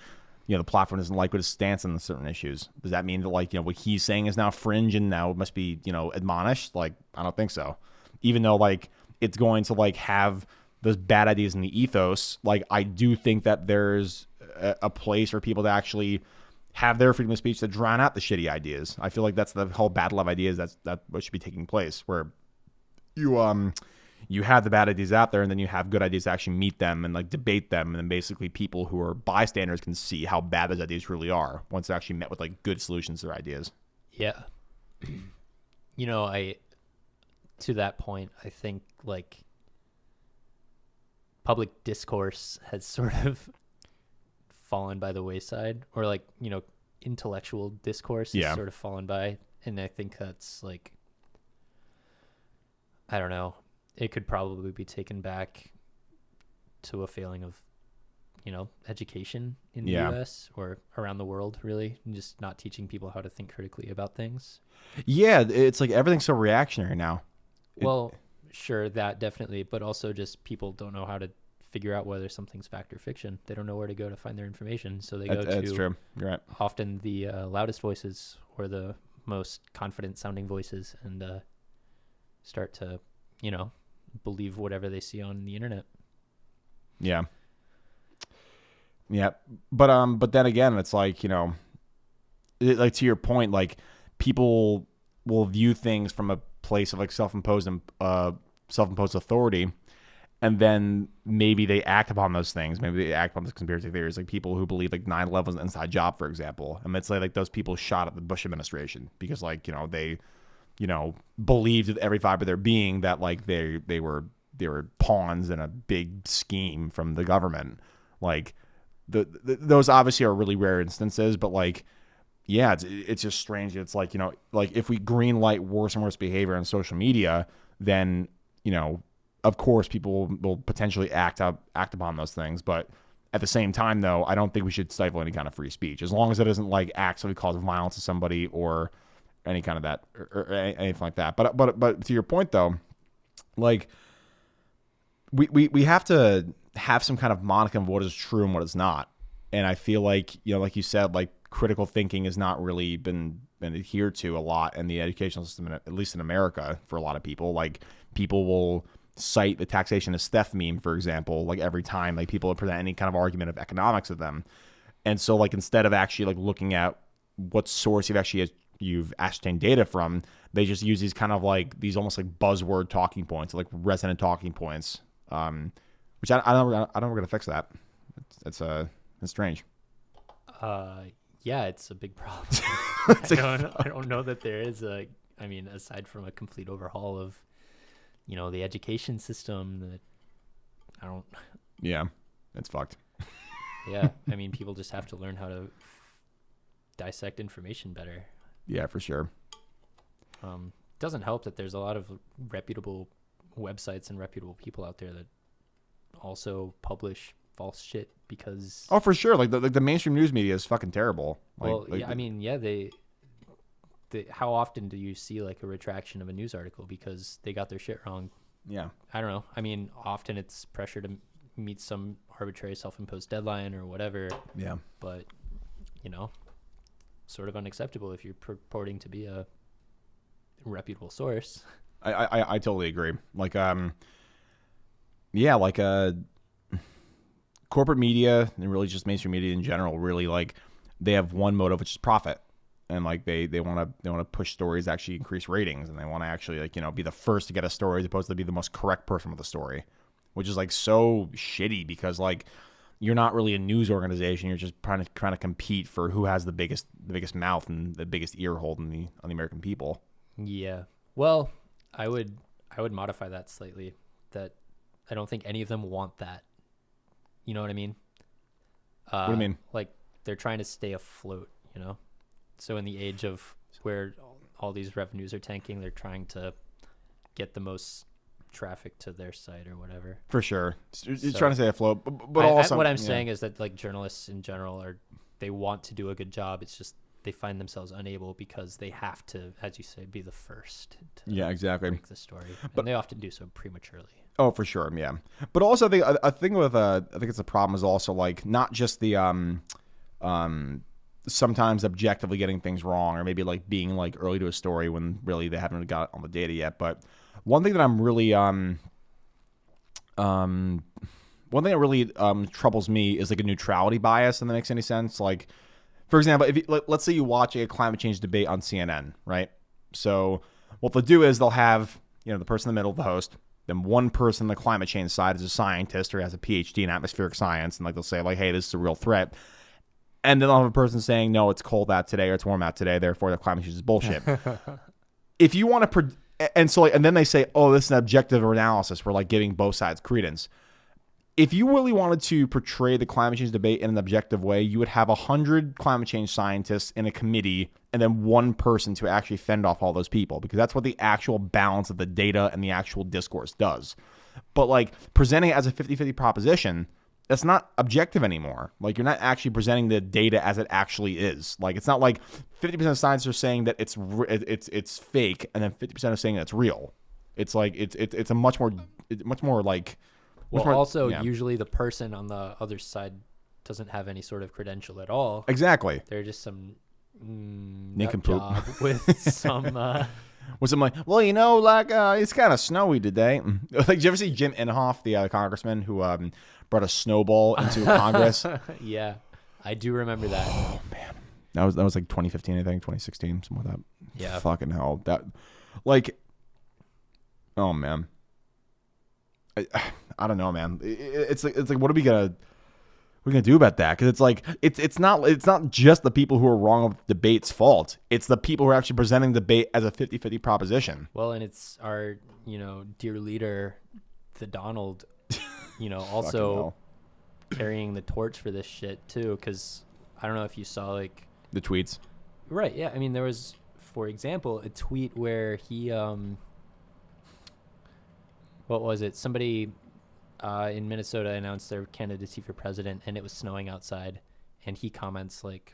the platform doesn't like what his stance on certain issues. Does that mean that like what he's saying is now fringe and now it must be admonished? Like, I don't think so. Even though like it's going to like have those bad ideas in the ethos, like I do think that there's a place for people to actually have their freedom of speech to drown out the shitty ideas. I feel like that's the whole battle of ideas. That's what should be taking place, where you have the bad ideas out there, and then you have good ideas to actually meet them and like debate them, and then basically people who are bystanders can see how bad those ideas really are once they're actually met with like good solutions to their ideas. Yeah. To that point, I think like public discourse has sort of fallen by the wayside, or like, intellectual discourse has sort of fallen by. And I think that's like, I don't know, it could probably be taken back to a failing of, education in the US or around the world, really, and just not teaching people how to think critically about things. Yeah, it's like everything's so reactionary now. Well, sure, that definitely, but also just people don't know how to figure out whether something's fact or fiction. They don't know where to go to find their information, so they go that's to true. You're right. often the loudest voices or the most confident sounding voices, and start to, believe whatever they see on the internet. Yeah. Yeah. But then again, it's like, like to your point, like people will view things from a place of like self-imposed authority, and then maybe they act upon those things. Maybe they act upon the conspiracy theories, like people who believe like 9/11 was an inside job, for example. And it's like those people shot at the Bush administration because like, they, believed with every fiber of their being that like they were pawns in a big scheme from the government. Like those obviously are really rare instances, but like, yeah, it's just strange. It's like, like if we green light worse and worse behavior on social media, then, of course people will potentially act upon those things. But at the same time, though, I don't think we should stifle any kind of free speech, as long as it doesn't like actually cause violence to somebody or any kind of that or anything like that. But to your point, though, like we have to have some kind of modicum of what is true and what is not. And I feel like, like you said, like critical thinking has not really been adhered to a lot in the educational system, at least in America, for a lot of people. Like people will cite the taxation is theft meme, for example, like every time like people present any kind of argument of economics with them. And so like instead of actually like looking at what source you've ascertained data from, they just use these kind of like these almost like buzzword talking points, like resonant talking points, which I don't know we're gonna fix that. It's strange. Yeah, it's a big problem. I don't know that there is aside from a complete overhaul of, the education system, that I don't. Yeah, it's fucked. Yeah, people just have to learn how to dissect information better. Yeah, for sure. Doesn't help that there's a lot of reputable websites and reputable people out there that also publish false shit because. Oh, for sure. Like the mainstream news media is fucking terrible. How often do you see like a retraction of a news article because they got their shit wrong? Yeah. I don't know. I mean, often it's pressure to meet some arbitrary self-imposed deadline or whatever. Yeah. But, sort of unacceptable if you're purporting to be a reputable source. I totally agree. Like, corporate media and really just mainstream media in general, really like they have one motive, which is profit. And like they want to push stories that actually increase ratings, and they want to actually be the first to get a story as opposed to be the most correct person with the story, which is like so shitty because like you're not really a news organization. You're just trying to compete for who has the biggest mouth and the biggest ear hole on the American people. Yeah. Well, I would modify that slightly. That I don't think any of them want that. You know what I mean? What do you mean? Like they're trying to stay afloat. So in the age of where all these revenues are tanking, they're trying to get the most traffic to their site or whatever. For sure. You're trying to stay afloat. But also... what I'm saying is that like journalists in general they want to do a good job. It's just they find themselves unable because they have to, as you say, be the first to exactly. break the story. And they often do so prematurely. Oh, for sure, yeah. But also I think it's the problem is also like not just the sometimes objectively getting things wrong or maybe like being like early to a story when really they haven't got on the data yet. But one thing that I'm really troubles me is like a neutrality bias, and that makes any sense. Like, for example, if let's say you watch a climate change debate on CNN, right? So what they'll do is they'll have the person in the middle of the host, then one person on the climate change side is a scientist or has a PhD in atmospheric science, and like they'll say like, hey, this is a real threat. And then I'll have a person saying, no, it's cold out today or it's warm out today, therefore the climate change is bullshit. If you want to, and then they say, oh, this is an objective analysis. We're like giving both sides credence. If you really wanted to portray the climate change debate in an objective way, you would have 100 climate change scientists in a committee and then one person to actually fend off all those people, because that's what the actual balance of the data and the actual discourse does. But like presenting it as a 50-50 proposition, that's not objective anymore. Like you're not actually presenting the data as it actually is. Like it's not like 50% of scientists are saying that it's fake, and then 50% are saying that it's real. It's like it's a much more like. Usually the person on the other side doesn't have any sort of credential at all. Exactly. They're just some nincompoop with some. Was I'm like, well, it's kind of snowy today. Like, did you ever see Jim Inhofe, the congressman who brought a snowball into Congress? Yeah, I do remember that. Oh man, that was like 2015, I think, 2016, something like that. Yeah, fucking hell, that like, oh man, I don't know, man. It's like what are we gonna do about that? Because it's like it's not just the people who are wrong with the debate's fault. It's the people who are actually presenting the debate as a 50-50 proposition. Well, and it's our dear leader, the Donald, also carrying the torch for this shit too. Because I don't know if you saw like the tweets. Right. Yeah. I mean, there was, for example, a tweet where he what was it? Somebody in Minnesota announced their candidacy for president, and it was snowing outside, and he comments like,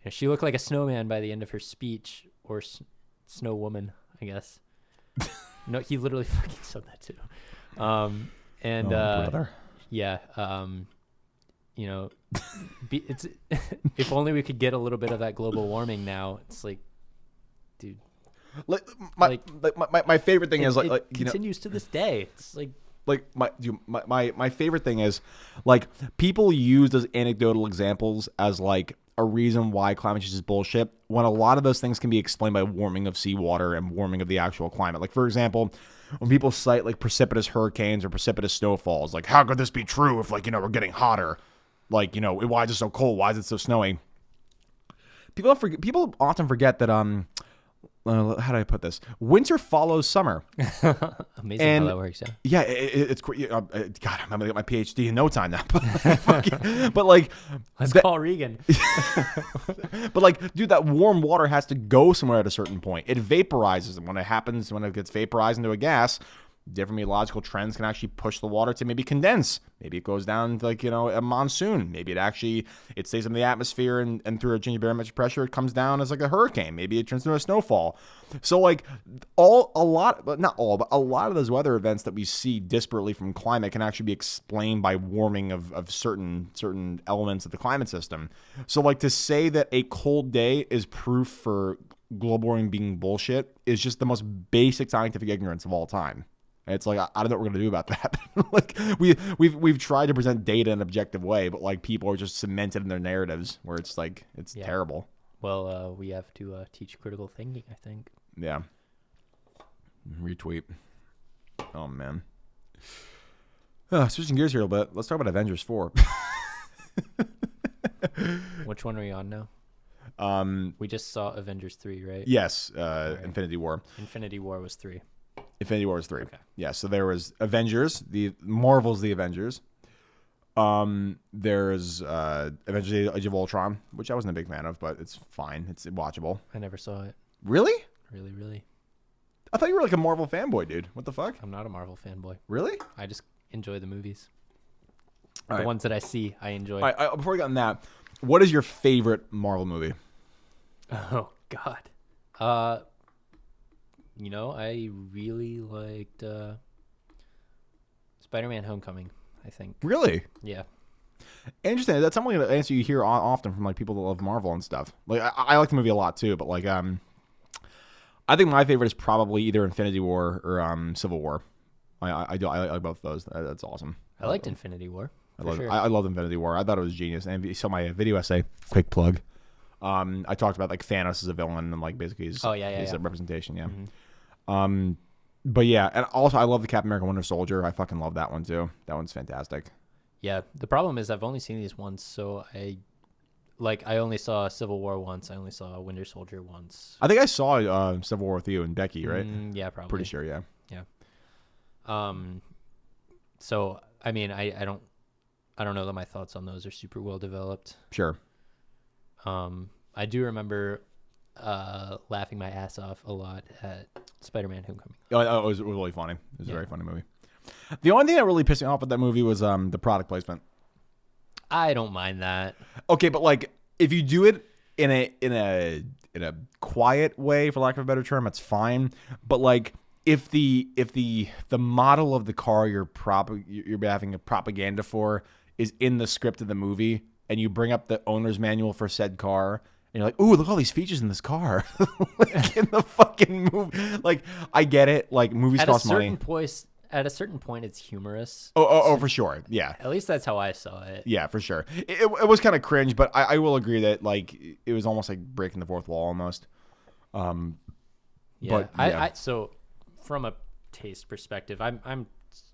she looked like a snowman by the end of her speech, or snow woman, I guess. No, he literally fucking said that too. Brother. Yeah, it's if only we could get a little bit of that global warming now. It's like, dude. My favorite thing is like continues to this day. It's like my favorite thing is like people use those anecdotal examples as like a reason why climate change is bullshit, when a lot of those things can be explained by warming of seawater and warming of the actual climate. Like, for example, when people cite like precipitous hurricanes or precipitous snowfalls, like how could this be true if like we're getting hotter? Like why is it so cold? Why is it so snowy? People often forget that how do I put this? Winter follows summer. Amazing how that works. Yeah, it's God. I'm gonna get my PhD in no time now. But like, let's call Regan. But like, dude, that warm water has to go somewhere at a certain point. It vaporizes, and when it gets vaporized into a gas, different meteorological trends can actually push the water to maybe condense. Maybe it goes down to like, a monsoon. Maybe it stays in the atmosphere and through a change of barometric pressure, it comes down as like a hurricane. Maybe it turns into a snowfall. So like a lot of those weather events that we see disparately from climate can actually be explained by warming of certain elements of the climate system. So like to say that a cold day is proof for global warming being bullshit is just the most basic scientific ignorance of all time. And it's like, I don't know what we're gonna do about that. Like we've tried to present data in an objective way, but like people are just cemented in their narratives where it's like it's terrible. Well, we have to teach critical thinking, I think. Yeah. Retweet. Oh man. Switching gears here a little bit. Let's talk about Avengers 4. Which one are we on now? We just saw Avengers 3, right? Yes. Infinity War. Infinity War was 3. Infinity War was 3. Okay. Yeah, so there was Avengers, the Marvel's The Avengers. There's Avengers Age of Ultron, which I wasn't a big fan of, but it's fine. It's watchable. I never saw it. Really? Really, really. I thought you were like a Marvel fanboy, dude. What the fuck? I'm not a Marvel fanboy. Really? I just enjoy the movies. All the right. ones that I see, I enjoy. All right, before we get on that, what is your favorite Marvel movie? Oh, God. I really liked Spider-Man Homecoming, I think. Really? Yeah. Interesting. That's something that answer you hear often from like people that love Marvel and stuff. Like I like the movie a lot too, but like I think my favorite is probably either Infinity War or Civil War. I like both of those. That's awesome. I liked Infinity War. I love Infinity War. I thought it was genius. And you saw my video essay, quick plug. I talked about like Thanos as a villain and like basically his a representation. Yeah. Mm-hmm. But yeah, and also I love the Captain America Winter Soldier. I fucking love that one too. That one's fantastic. Yeah. The problem is I've only seen these once, so I only saw Civil War once. I only saw Winter Soldier once. I think I saw Civil War with you and Becky, right? Yeah, probably. Pretty sure, yeah. Yeah. So I mean, I don't know that my thoughts on those are super well developed. Sure. I do remember laughing my ass off a lot at Spider-Man Homecoming. Oh, it was really funny. It was a very funny movie. The only thing that really pissed me off with that movie was the product placement. I don't mind that. Okay, but like if you do it in a quiet way, for lack of a better term, it's fine. But like if the model of the car you're having a propaganda for is in the script of the movie, and you bring up the owner's manual for said car, and you're like, "Ooh, look at all these features in this car!" Like in the fucking movie. Like I get it. Like movies cost money. At a certain point, it's humorous. Oh, for sure. Yeah. At least that's how I saw it. Yeah, for sure. It was kind of cringe, but I will agree that like it was almost like breaking the fourth wall almost. Yeah. But so from a taste perspective, I'm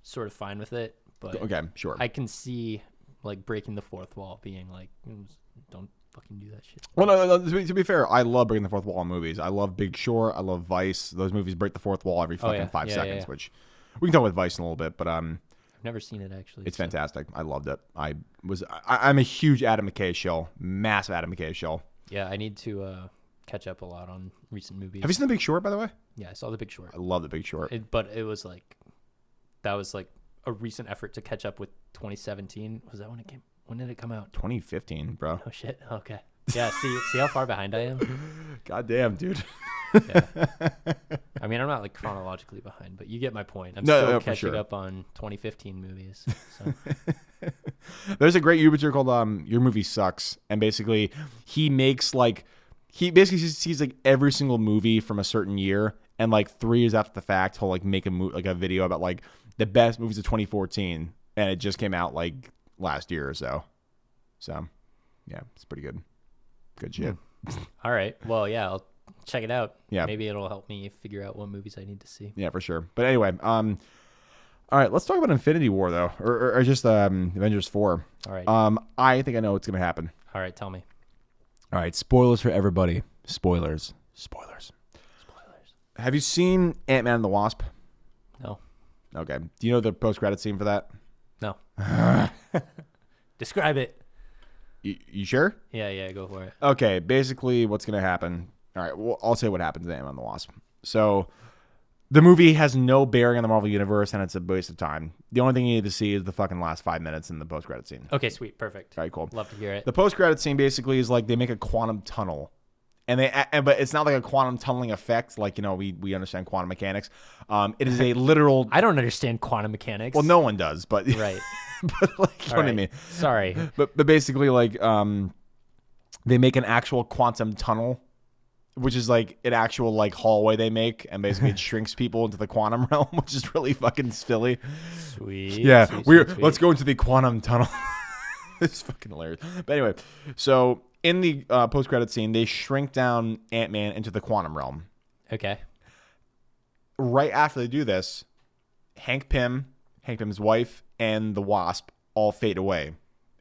sort of fine with it, but okay, sure. I can see like breaking the fourth wall being like, don't fucking do that shit. Well, no, to be fair, I love breaking the fourth wall in movies. I love Big Short. I love Vice. Those movies break the fourth wall every fucking 5 seconds, which we can talk about Vice in a little bit, but I've never seen it actually. It's fantastic. I loved it. I'm a huge Adam McKay shill, massive Adam McKay shill. Yeah, I need to catch up a lot on recent movies. Have you seen The Big Short, by the way? Yeah, I saw The Big Short. I love The Big Short. But it was like that was like a recent effort to catch up with 2017. Was that when it came? When did it come out? 2015, bro. Oh shit. Okay. Yeah. See how far behind I am. God damn, dude. Yeah. I mean, I'm not like chronologically behind, but you get my point. I'm still catching up on 2015 movies. So. There's a great YouTuber called Your Movie Sucks, and basically he makes like sees like every single movie from a certain year, and like 3 years after the fact, he'll like make a video about like the best movies of 2014, and it just came out like last year or so. So, yeah, it's pretty good. Good shit. All right. Well, yeah, I'll check it out. Yeah. Maybe it'll help me figure out what movies I need to see. Yeah, for sure. But anyway, all right, let's talk about Infinity War though, or just Avengers 4. All right. I think I know what's gonna happen. All right, tell me. All right, spoilers for everybody. Spoilers. Have you seen Ant-Man and the Wasp? No. Okay. Do you know the post-credit scene for that? No. Describe it. You sure? Yeah, go for it. Okay, basically what's going to happen. All right, well, I'll say what happens to Ant-Man and the Wasp. So The movie has no bearing on the Marvel Universe, and it's a waste of time. The only thing you need to see is the fucking last 5 minutes in the post-credit scene. Okay, sweet. Perfect. Very cool. Love to hear it. The post-credit scene basically is like they make a quantum tunnel. But it's not like a quantum tunneling effect, like, we understand quantum mechanics. It is a literal. I don't understand quantum mechanics. Well, no one does, but right. but like, you know what I mean. Sorry. But basically, like, they make an actual quantum tunnel, which is like an actual like hallway they make, and basically it shrinks people into the quantum realm, which is really fucking silly. Sweet. Yeah, sweet. Let's go into the quantum tunnel. It's fucking hilarious. But anyway, so in the post-credit scene, they shrink down Ant-Man into the quantum realm. Okay. Right after they do this, Hank Pym's wife, and the Wasp all fade away.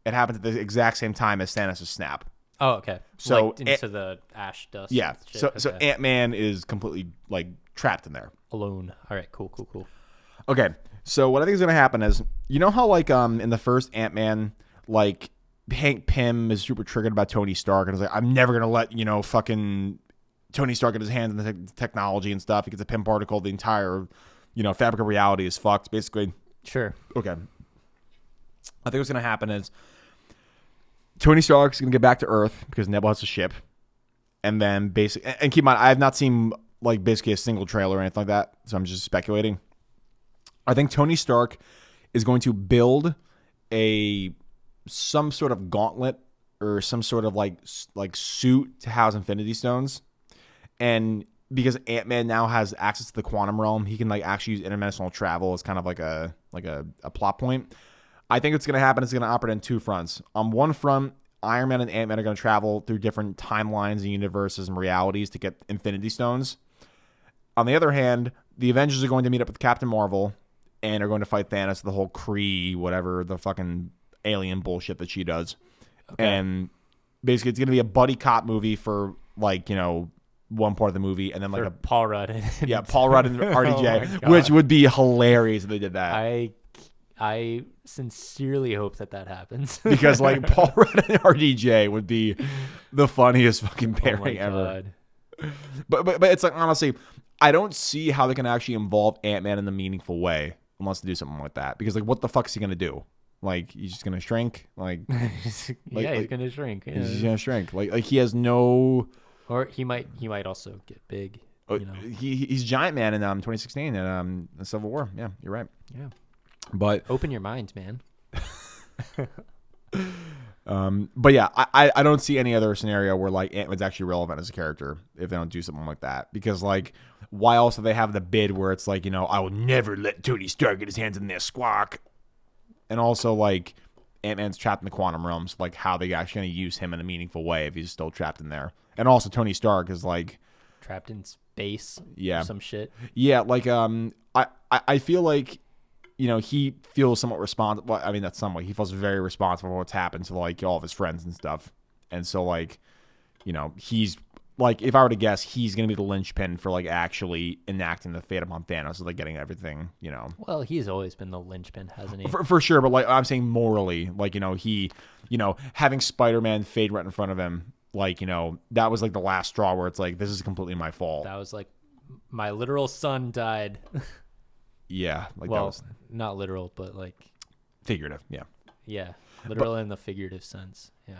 It happens at the exact same time as Thanos' snap. Oh, okay. So like into the ash dust. Yeah. Shit. So Okay. Ant-Man is completely like trapped in there. Alone. All right. Cool. Okay. So what I think is gonna happen is, how like in the first Ant-Man, like Hank Pym is super triggered about Tony Stark and is like, I'm never gonna let fucking Tony Stark get his hands on the technology and stuff. He gets a Pym particle, the entire fabric of reality is fucked basically. Sure. Okay. I think what's gonna happen is Tony Stark's going to get back to Earth because Nebula has a ship. And then and keep in mind, I have not seen like basically a single trailer or anything like that, so I'm just speculating. I think Tony Stark is going to build some sort of gauntlet or some sort of like suit to house Infinity Stones. And because Ant-Man now has access to the quantum realm, he can like actually use interdimensional travel as kind of like a plot point. I think what's going to happen is going to operate on two fronts. On one front, Iron Man and Ant-Man are going to travel through different timelines and universes and realities to get Infinity Stones. On the other hand, the Avengers are going to meet up with Captain Marvel and are going to fight Thanos, the whole Kree, whatever, the fucking alien bullshit that she does. Okay. And basically, it's going to be a buddy cop movie for one part of the movie, and then like Paul Rudd. Paul Rudd and RDJ, which would be hilarious if they did that. I sincerely hope that happens. Because like Paul Rudd and RDJ would be the funniest fucking pairing ever. But it's like, honestly, I don't see how they can actually involve Ant-Man in a meaningful way unless they do something like that. Because like, what the fuck is he gonna do? Like, he's just gonna shrink? Like, he's gonna shrink. Yeah. He's gonna shrink. Like he has no. Or he might also get big. He's Giant Man in 2016 in Civil War. Yeah, you're right. Yeah. But open your minds, man. But yeah, I don't see any other scenario where like Ant-Man's actually relevant as a character if they don't do something like that. Because like, why else do they have the bid where it's like, I will never let Tony Stark get his hands in this squawk. And also like Ant-Man's trapped in the quantum realm, so like how are they actually going to use him in a meaningful way if he's still trapped in there? And also Tony Stark is like trapped in space. Yeah. Or some shit. Yeah, like I feel like he feels somewhat responsible. Well, I mean, that's somewhat. He feels very responsible for what's happened to like all of his friends and stuff. And so like, he's like, if I were to guess, he's gonna be the linchpin for like actually enacting the fate upon Thanos, so like getting everything. Well, he's always been the linchpin, hasn't he? For sure, but like I'm saying morally, like he, having Spider-Man fade right in front of him, like that was like the last straw where it's like, this is completely my fault. That was like, my literal son died. Yeah, like well, that was not literal, but like figurative. Yeah. Yeah, literal in the figurative sense. Yeah.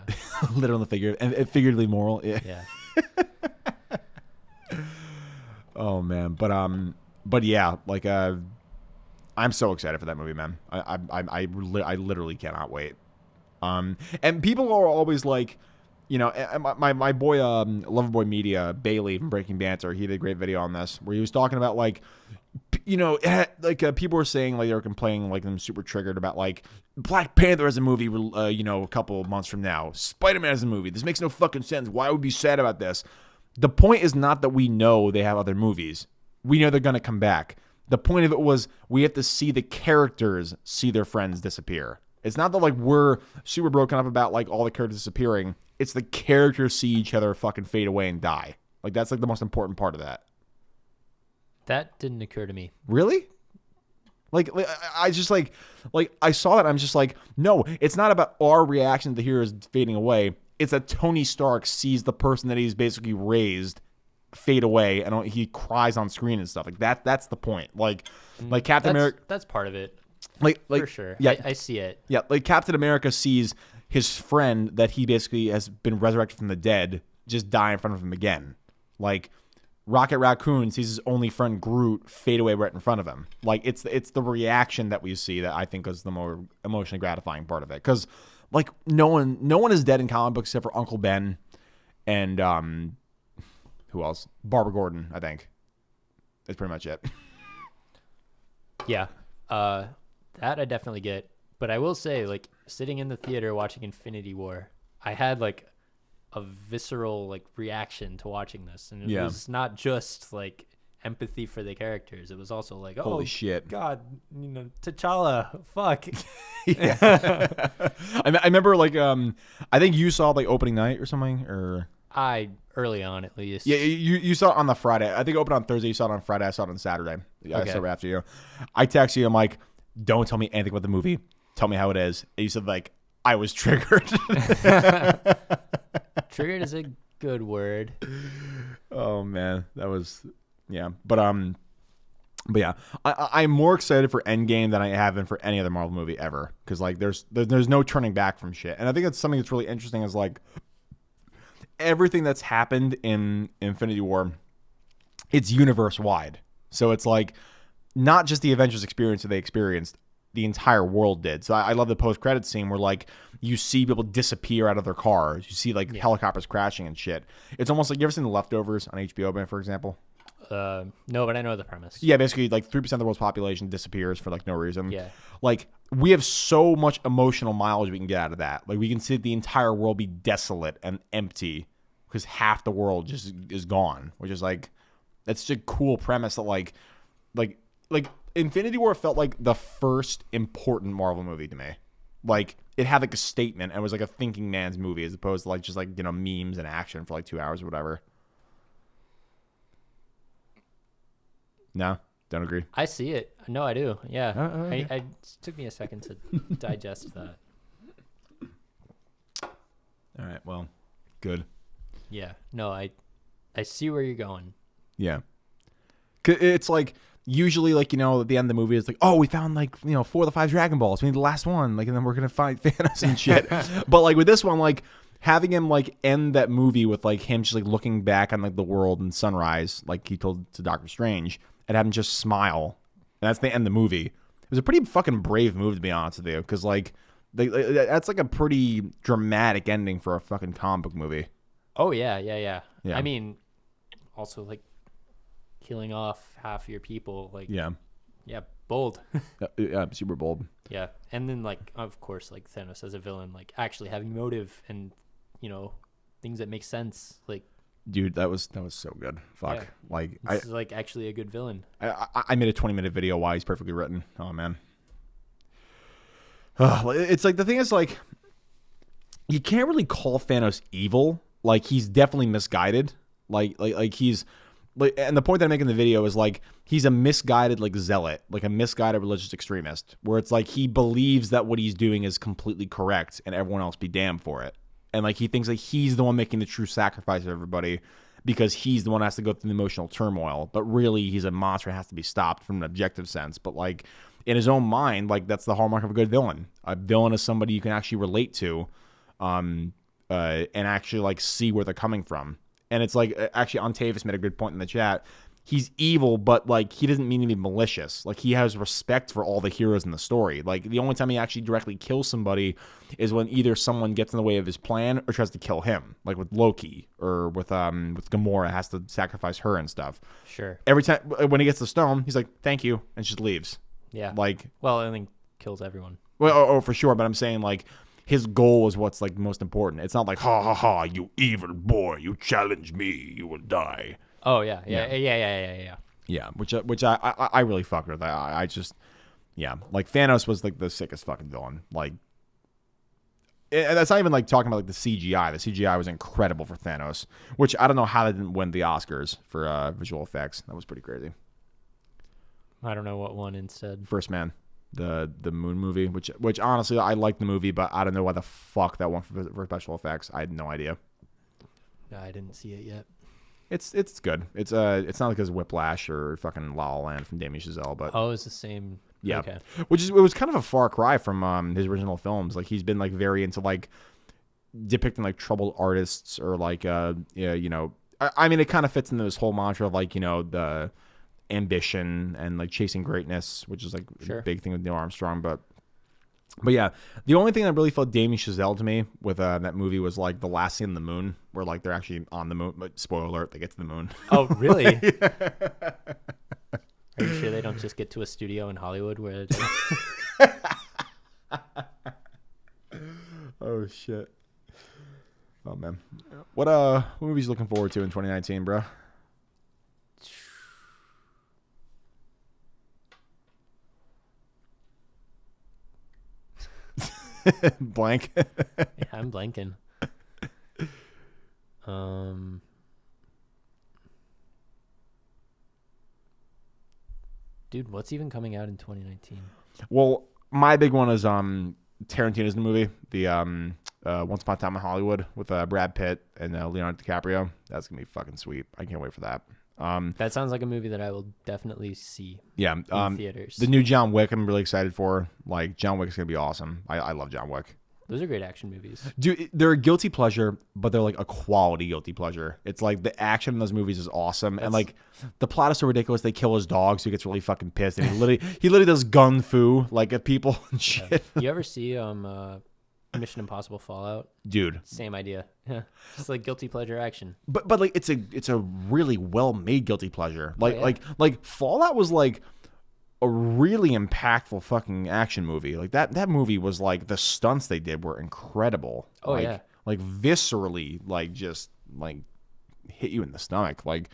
Literal in the figurative and figuratively moral. Yeah. Yeah. Oh man, but yeah, like I'm so excited for that movie, man. I literally cannot wait. And people are always like, my boy, Loverboy Media, Bailey from Breaking Banter, he did a great video on this where he was talking about like, people were saying like they were complaining like them super triggered about like Black Panther as a movie, a couple of months from now, Spider-Man as a movie. This makes no fucking sense. Why would we be sad about this? The point is not that we know they have other movies. We know they're gonna come back. The point of it was we have to see the characters see their friends disappear. It's not that like we're super broken up about like all the characters disappearing. It's the characters see each other fucking fade away and die. Like that's like the most important part of that. That didn't occur to me. Really? Like I just like I saw that and I'm just like, no, it's not about our reaction to the heroes fading away. It's that Tony Stark sees the person that he's basically raised fade away and he cries on screen and stuff. Like that's the point. Like Captain America. That's part of it. Like for sure. Yeah, I see it. Yeah, like Captain America sees his friend that he basically has been resurrected from the dead just die in front of him again. Like Rocket Raccoon sees his only friend Groot fade away right in front of him. Like it's the reaction that we see that I think is the more emotionally gratifying part of it. Because like no one is dead in comic books except for Uncle Ben and who else? Barbara Gordon, I think. That's pretty much it. Yeah. That I definitely get. But I will say, like, sitting in the theater watching Infinity War, I had like a visceral like reaction to watching this, and it was not just like empathy for the characters. It was also like, oh, holy shit, God, T'Challa, fuck. Yeah. I remember like I think you saw like opening night or something, or early on at least. Yeah, you saw it on the Friday. I think it opened on Thursday. You saw it on Friday. I saw it on Saturday. Yeah, okay. I saw it after you. I texted you. I'm like, don't tell me anything about the movie. Tell me how it is. And you said like, I was triggered. Triggered is a good word. Oh man, that was But yeah, I'm more excited for Endgame than I have been for any other Marvel movie ever. Because like there's no turning back from shit. And I think that's something that's really interesting is like everything that's happened in Infinity War, it's universe wide. So it's like not just the Avengers experience that they experienced, the entire world did. So I love the post-credit scene where like you see people disappear out of their cars. You see like helicopters crashing and shit. It's almost like, you ever seen The Leftovers on HBO, for example? No, but I know the premise. Yeah, basically like 3% of the world's population disappears for like no reason. Yeah. Like we have so much emotional mileage we can get out of that. Like we can see the entire world be desolate and empty because half the world just is gone, which is like, that's such a cool premise that like Infinity War felt like the first important Marvel movie to me. Like it had like a statement and it was like a thinking man's movie as opposed to like just like, memes and action for like 2 hours or whatever. No, don't agree. I see it. No, I do. Yeah. It took me a second to digest that. All right. Well, good. Yeah. No, I see where you're going. Yeah. It's like usually like, at the end of the movie, it's like, oh, we found like, 4 of the 5 Dragon Balls. We need the last one. Like, and then we're going to fight Thanos and shit. But like with this one, like having him like end that movie with like him just like looking back on like the world and sunrise, like he told to Doctor Strange, and have him just smile. And that's the end of the movie. It was a pretty fucking brave move, to be honest with you. Because like that's like a pretty dramatic ending for a fucking comic book movie. Oh, yeah. I mean, also like killing off half your people, like yeah, bold. Yeah, super bold. Yeah, and then like of course like Thanos as a villain, like actually having motive and things that make sense. Like, dude, that was so good. Fuck, yeah. Like this is like actually a good villain. I made a 20-minute video why he's perfectly written. Oh man, it's like the thing is like you can't really call Thanos evil. Like he's definitely misguided. Like he's. Like, and the point that I make in the video is like he's a misguided like zealot, like a misguided religious extremist, where it's like he believes that what he's doing is completely correct and everyone else be damned for it. And like he thinks that he's the one making the true sacrifice of everybody because he's the one that has to go through the emotional turmoil. But really he's a monster and has to be stopped from an objective sense. But like in his own mind, like that's the hallmark of a good villain. A villain is somebody you can actually relate to and actually like see where they're coming from. And it's like, actually, Ontavius made a good point in the chat. He's evil, but like he doesn't mean to be malicious. Like he has respect for all the heroes in the story. Like the only time he actually directly kills somebody is when either someone gets in the way of his plan or tries to kill him. Like with Loki or with Gamora, has to sacrifice her and stuff. Sure. Every time when he gets the stone, he's like, "Thank you," and just leaves. Yeah. Like, well, I think kills everyone. Well, for sure. But I'm saying like. His goal is what's like most important. It's not like, ha ha ha, you evil boy, you challenge me, you will die. Oh yeah. Yeah, which I really fuck with. I just, yeah, like Thanos was like the sickest fucking villain. Like, and that's not even like talking about like the CGI. The CGI was incredible for Thanos, which I don't know how they didn't win the Oscars for visual effects. That was pretty crazy. I don't know what one instead. First Man. The Moon movie, which honestly I like the movie, but I don't know why the fuck that one for special effects. I had no idea. No, I didn't see it yet. It's good. It's not like his Whiplash or fucking La La Land from Damien Chazelle, but Oh, it's the same. yeah, Okay. it was kind of a far cry from his original films. Like he's been like very into like depicting like troubled artists or like yeah, you know, I mean it kind of fits into this whole mantra of like, you know, the ambition and like chasing greatness, which is like Sure. a big thing with Neil Armstrong, but yeah, the only thing that really felt Damien Chazelle to me with that movie was like the last scene on the moon, where like they're actually on the moon. But spoiler alert, they get to the moon. Oh, really? Are you sure they don't just get to a studio in Hollywood where? Oh shit. Oh man, what movies you looking forward to in 2019, bro? Blank. Yeah, I'm blanking. Dude, what's even coming out in 2019? Well, my big one is Tarantino's new movie, the Once Upon a Time in Hollywood with Brad Pitt and Leonardo DiCaprio. That's gonna be fucking sweet. I can't wait for that. That sounds like a movie that I will definitely see Yeah, in theaters. the new John Wick, I'm really excited for. Like John Wick is gonna be awesome. I love John Wick. Those are great action movies. Dude, they're a guilty pleasure, but they're like a quality guilty pleasure. It's like the action in those movies is awesome, and like the plot is so ridiculous. They kill his dog, so he gets really fucking pissed, and he literally does gun fu like at people and shit. You ever see Mission Impossible Fallout? Dude, Same idea. Yeah, just like guilty pleasure action. but like it's a really well made guilty pleasure. Like yeah. like Fallout was like a really impactful fucking action movie. Like that movie was like the stunts they did were incredible. Oh, like, yeah. like viscerally, like just like hit you in the stomach. Like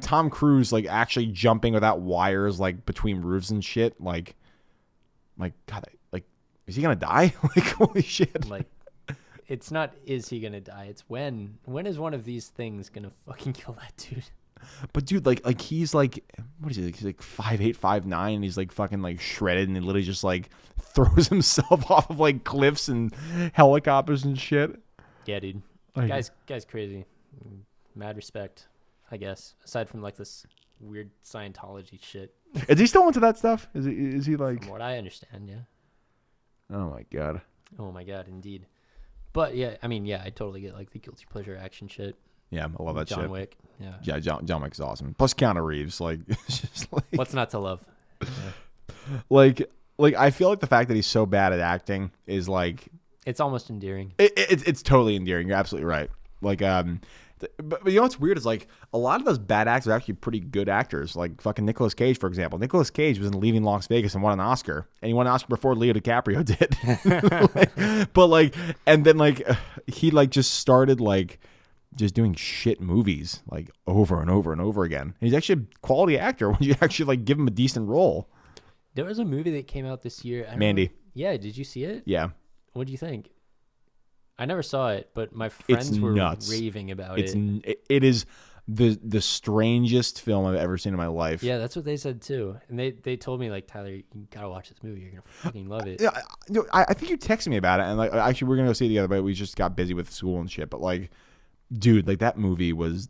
Tom Cruise like actually jumping without wires like between roofs and shit. Like God, like is he gonna die? Like holy shit. Like, it's not is he gonna die? It's when is one of these things gonna fucking kill that dude? But dude, like he's like, what is he? He's like 5'8", 5'9", and he's like fucking like shredded, and he literally just like throws himself off of like cliffs and helicopters and shit. Yeah, dude. Like, Guy's crazy. Mad respect, I guess. Aside from like this weird Scientology shit. is he still into that stuff? Is he like? From what I understand, yeah. Oh my god. Oh my god, indeed. But yeah, I mean, yeah, I totally get like the guilty pleasure action shit. Yeah, I love that John shit. Wick. Yeah. Yeah, John Wick's awesome. Plus Keanu Reeves, like, it's just like, What's not to love? Yeah. like I feel like the fact that he's so bad at acting is like, It's almost endearing. it's totally endearing. You're absolutely right. Like, but you know what's weird is like a lot of those bad actors are actually pretty good actors. Like fucking Nicolas Cage, for example. Nicolas Cage was in Leaving Las Vegas and won an Oscar, and he won an Oscar before Leo DiCaprio did. But like, and then like he like just started like just doing shit movies like over and over and over again. And he's actually a quality actor when you actually like give him a decent role. There was a movie that came out this year. I don't Mandy. know- Yeah, did you see it? Yeah, What do you think? I never saw it, but my friends were nuts. raving about it's it. it is the strangest film I've ever seen in my life. Yeah, that's what they said too. And they told me like, Tyler, you gotta watch this movie. You're gonna fucking love it. Yeah, I think you texted me about it, and like actually we're gonna go see it together, but we just got busy with school and shit. But like, dude, like that movie was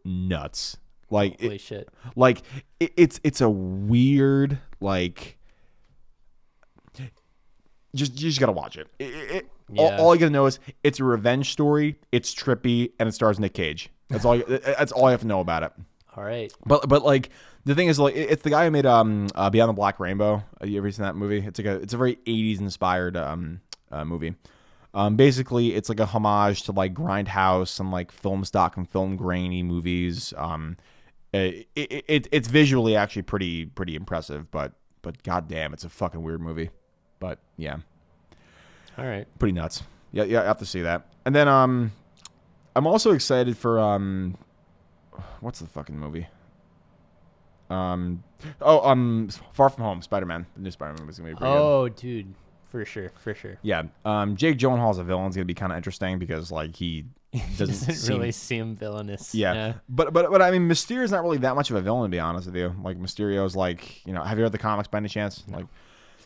nuts. Like, Holy shit. like it's a weird like. You just gotta watch it. Yeah. All you gotta know is it's a revenge story. It's trippy, and it stars Nick Cage. That's all. That's all I have to know about it. All right. But like the thing is like it's the guy who made Beyond the Black Rainbow. You ever seen that movie? It's a very 80s inspired movie. Basically it's like a homage to like Grindhouse and like film stock and film grainy movies. It's visually actually pretty impressive, but goddamn, it's a fucking weird movie. But yeah, All right. pretty nuts. Yeah, I have to see that. And then I'm also excited for what's the fucking movie? Far From Home, Spider-Man. The new Spider-Man movie is gonna be pretty good. Oh, dude, for sure. Yeah. Jake Gyllenhaal's a villain is gonna be kind of interesting because like he doesn't seem, really seem villainous. Yeah. But I mean, Mysterio's not really that much of a villain, to be honest with you. Like Mysterio's like, you know, have you read the comics by any chance? Like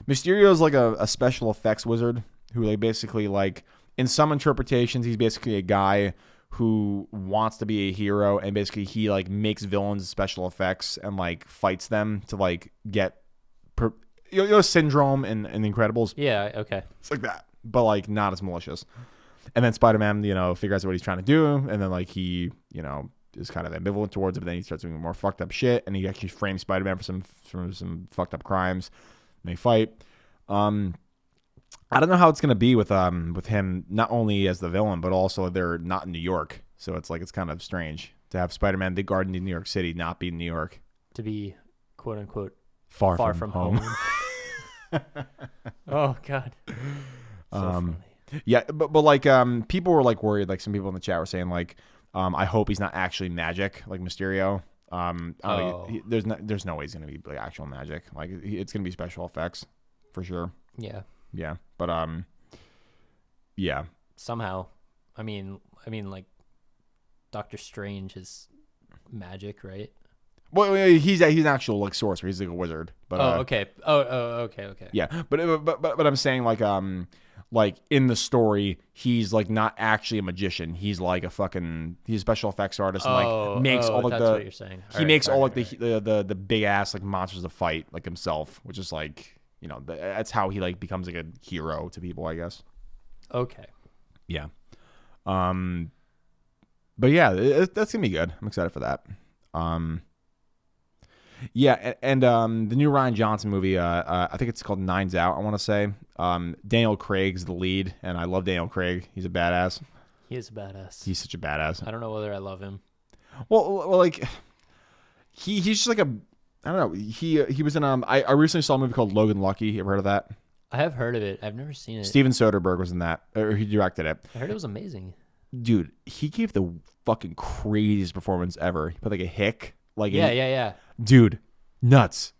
Mysterio's like a special effects wizard who like basically like in some interpretations he's basically a guy who wants to be a hero, and basically he like makes villains special effects and like fights them to like get Syndrome and Incredibles. Yeah. Okay. It's like that, but like not as malicious. And then Spider-Man, figures out what he's trying to do, and then like he, is kind of ambivalent towards it, but then he starts doing more fucked up shit, and he actually frames Spider-Man for some fucked up crimes. And they fight. I don't know how it's gonna be with him not only as the villain, but also they're not in New York, so it's kind of strange to have Spider-Man, the Garden in New York City, not be in New York, to be quote unquote far from home. Oh God. So funny. Yeah, but like people were like worried, like some people in the chat were saying like I hope he's not actually magic like Mysterio. There's no way he's gonna be like actual magic. Like it's gonna be special effects for sure. Yeah, but yeah. Somehow, I mean, like Doctor Strange is magic, right? Well, he's an actual like sorcerer. He's like a wizard. But okay. Okay. Yeah, but I'm saying like in the story, he's like not actually a magician. He's like he's a special effects artist and like makes all like that's what you're saying. He makes all like the big ass like monsters to fight like himself, which is like that's how he like becomes like a hero to people, I guess. Okay. Yeah. But yeah, that's gonna be good. I'm excited for that. Yeah, and the new Rian Johnson movie, I think it's called Nines Out, I want to say. Daniel Craig's the lead, and I love Daniel Craig. He's a badass. He is a badass. He's such a badass. I don't know whether I love him. Well, like he's just like I don't know. He was in I recently saw a movie called Logan Lucky. You ever heard of that? I have heard of it. I've never seen it. Steven Soderbergh was in that, or he directed it. I heard it was amazing. Dude, he gave the fucking craziest performance ever. He put like a hick. Like yeah. Dude, nuts,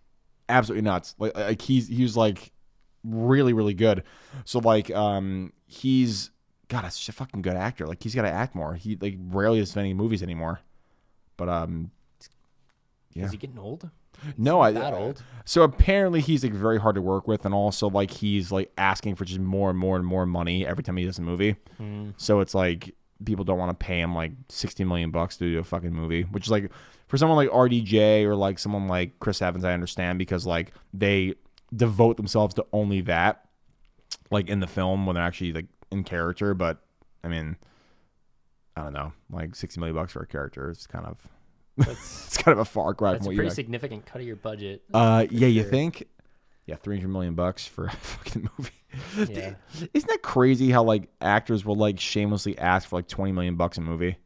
absolutely nuts. Like he was like really really good. So like he's such a fucking good actor. Like he's got to act more. He like rarely is in any movies anymore. But yeah. Is he getting old? No, that old. So apparently he's like very hard to work with, and also like he's like asking for just more and more and more money every time he does a movie. So it's like people don't want to pay him like $60 million to do a fucking movie, which is like for someone like RDJ or like someone like Chris Evans, I understand, because like they devote themselves to only that, like in the film when they're actually like in character. But I mean, I don't know, like $60 million for a character is kind of it's kind of a far cry from what you. That's a pretty significant cut of your budget. Yeah, you think? Yeah, $300 million for a fucking movie. Yeah. Isn't that crazy how like actors will like shamelessly ask for like $20 million a movie?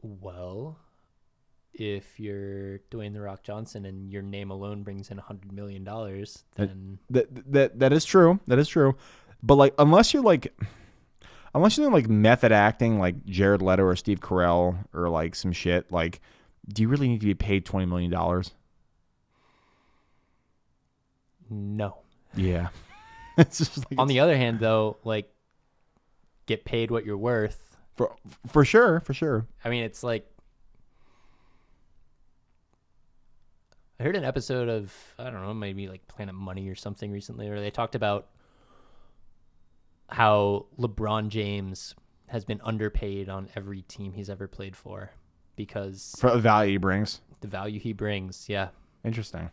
Well, if you're Dwayne The Rock Johnson and your name alone brings in $100 million, then that is true. That is true. But like, unless you're doing like method acting, like Jared Leto or Steve Carell or like some shit, like, do you really need to be paid $20 million? No. Yeah. It's just like, on the other hand, though, like, get paid what you're worth. For sure. For sure. I mean, it's like, I heard an episode of, I don't know, maybe like Planet Money or something recently, where they talked about how LeBron James has been underpaid on every team he's ever played for because for the value he brings. The value he brings, yeah. Interesting.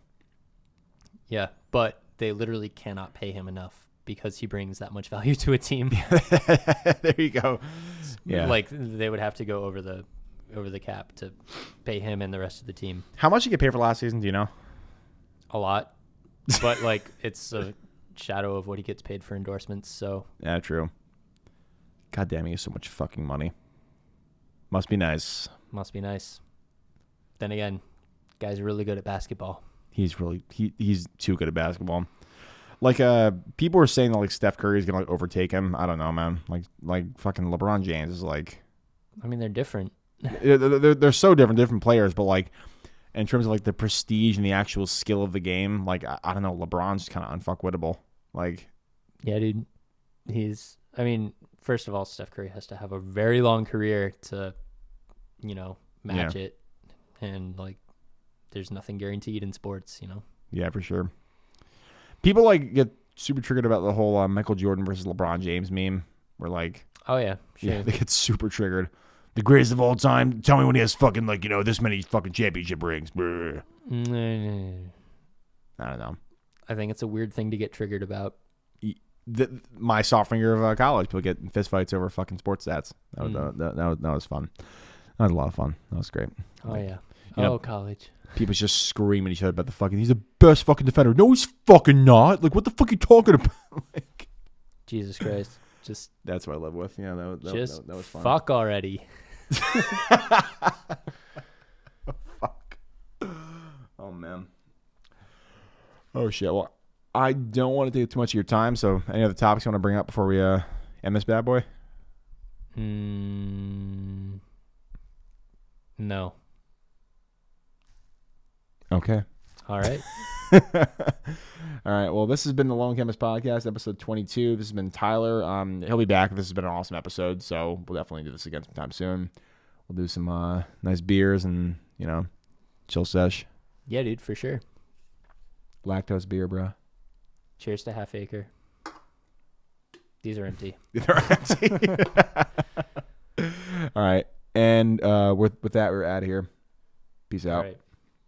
Yeah, but they literally cannot pay him enough because he brings that much value to a team. There you go. Yeah. Like they would have to go over the cap to pay him and the rest of the team. How much did you get paid for last season? Do you know? A lot, but like it's a shadow of what he gets paid for endorsements. So yeah, true. God damn, he has so much fucking money. Must be nice. Must be nice. Then again, guy's really good at basketball. He's too good at basketball. Like people were saying that like Steph Curry is gonna like overtake him. I don't know, man. Like fucking LeBron James is like. I mean, they're different. they're so different players, but like in terms of like the prestige and the actual skill of the game, like I don't know, LeBron's kind of unfuckwittable. Like, yeah, dude, I mean, first of all, Steph Curry has to have a very long career to, match it, and like, there's nothing guaranteed in sports, Yeah, for sure. People like get super triggered about the whole Michael Jordan versus LeBron James meme. Where like, Oh yeah, sure. Yeah, they get super triggered. The greatest of all time. Tell me when he has fucking like this many fucking championship rings. Brr. I don't know. I think it's a weird thing to get triggered about. My sophomore year of college, people get in fistfights over fucking sports stats. That was fun. That was a lot of fun. That was great. Oh yeah. College. People just screaming at each other about the fucking. He's the best fucking defender. No, he's fucking not. Like, what the fuck are you talking about? Like, Jesus Christ. Just that's what I live with. Yeah, that was fun. Fuck already. Fuck. Oh man. Oh shit. Well, I don't want to take too much of your time. So, any other topics you want to bring up before we end this bad boy? No. Okay. All right. All right. Well, this has been the Lone Chemist Podcast, episode 22. This has been Tyler. He'll be back. This has been an awesome episode, so we'll definitely do this again sometime soon. We'll do some nice beers and chill sesh. Yeah, dude, for sure. Lactose beer, bro. Cheers to Half Acre. These are empty. They're empty. All right. And with that, we're out of here. Peace out. All right.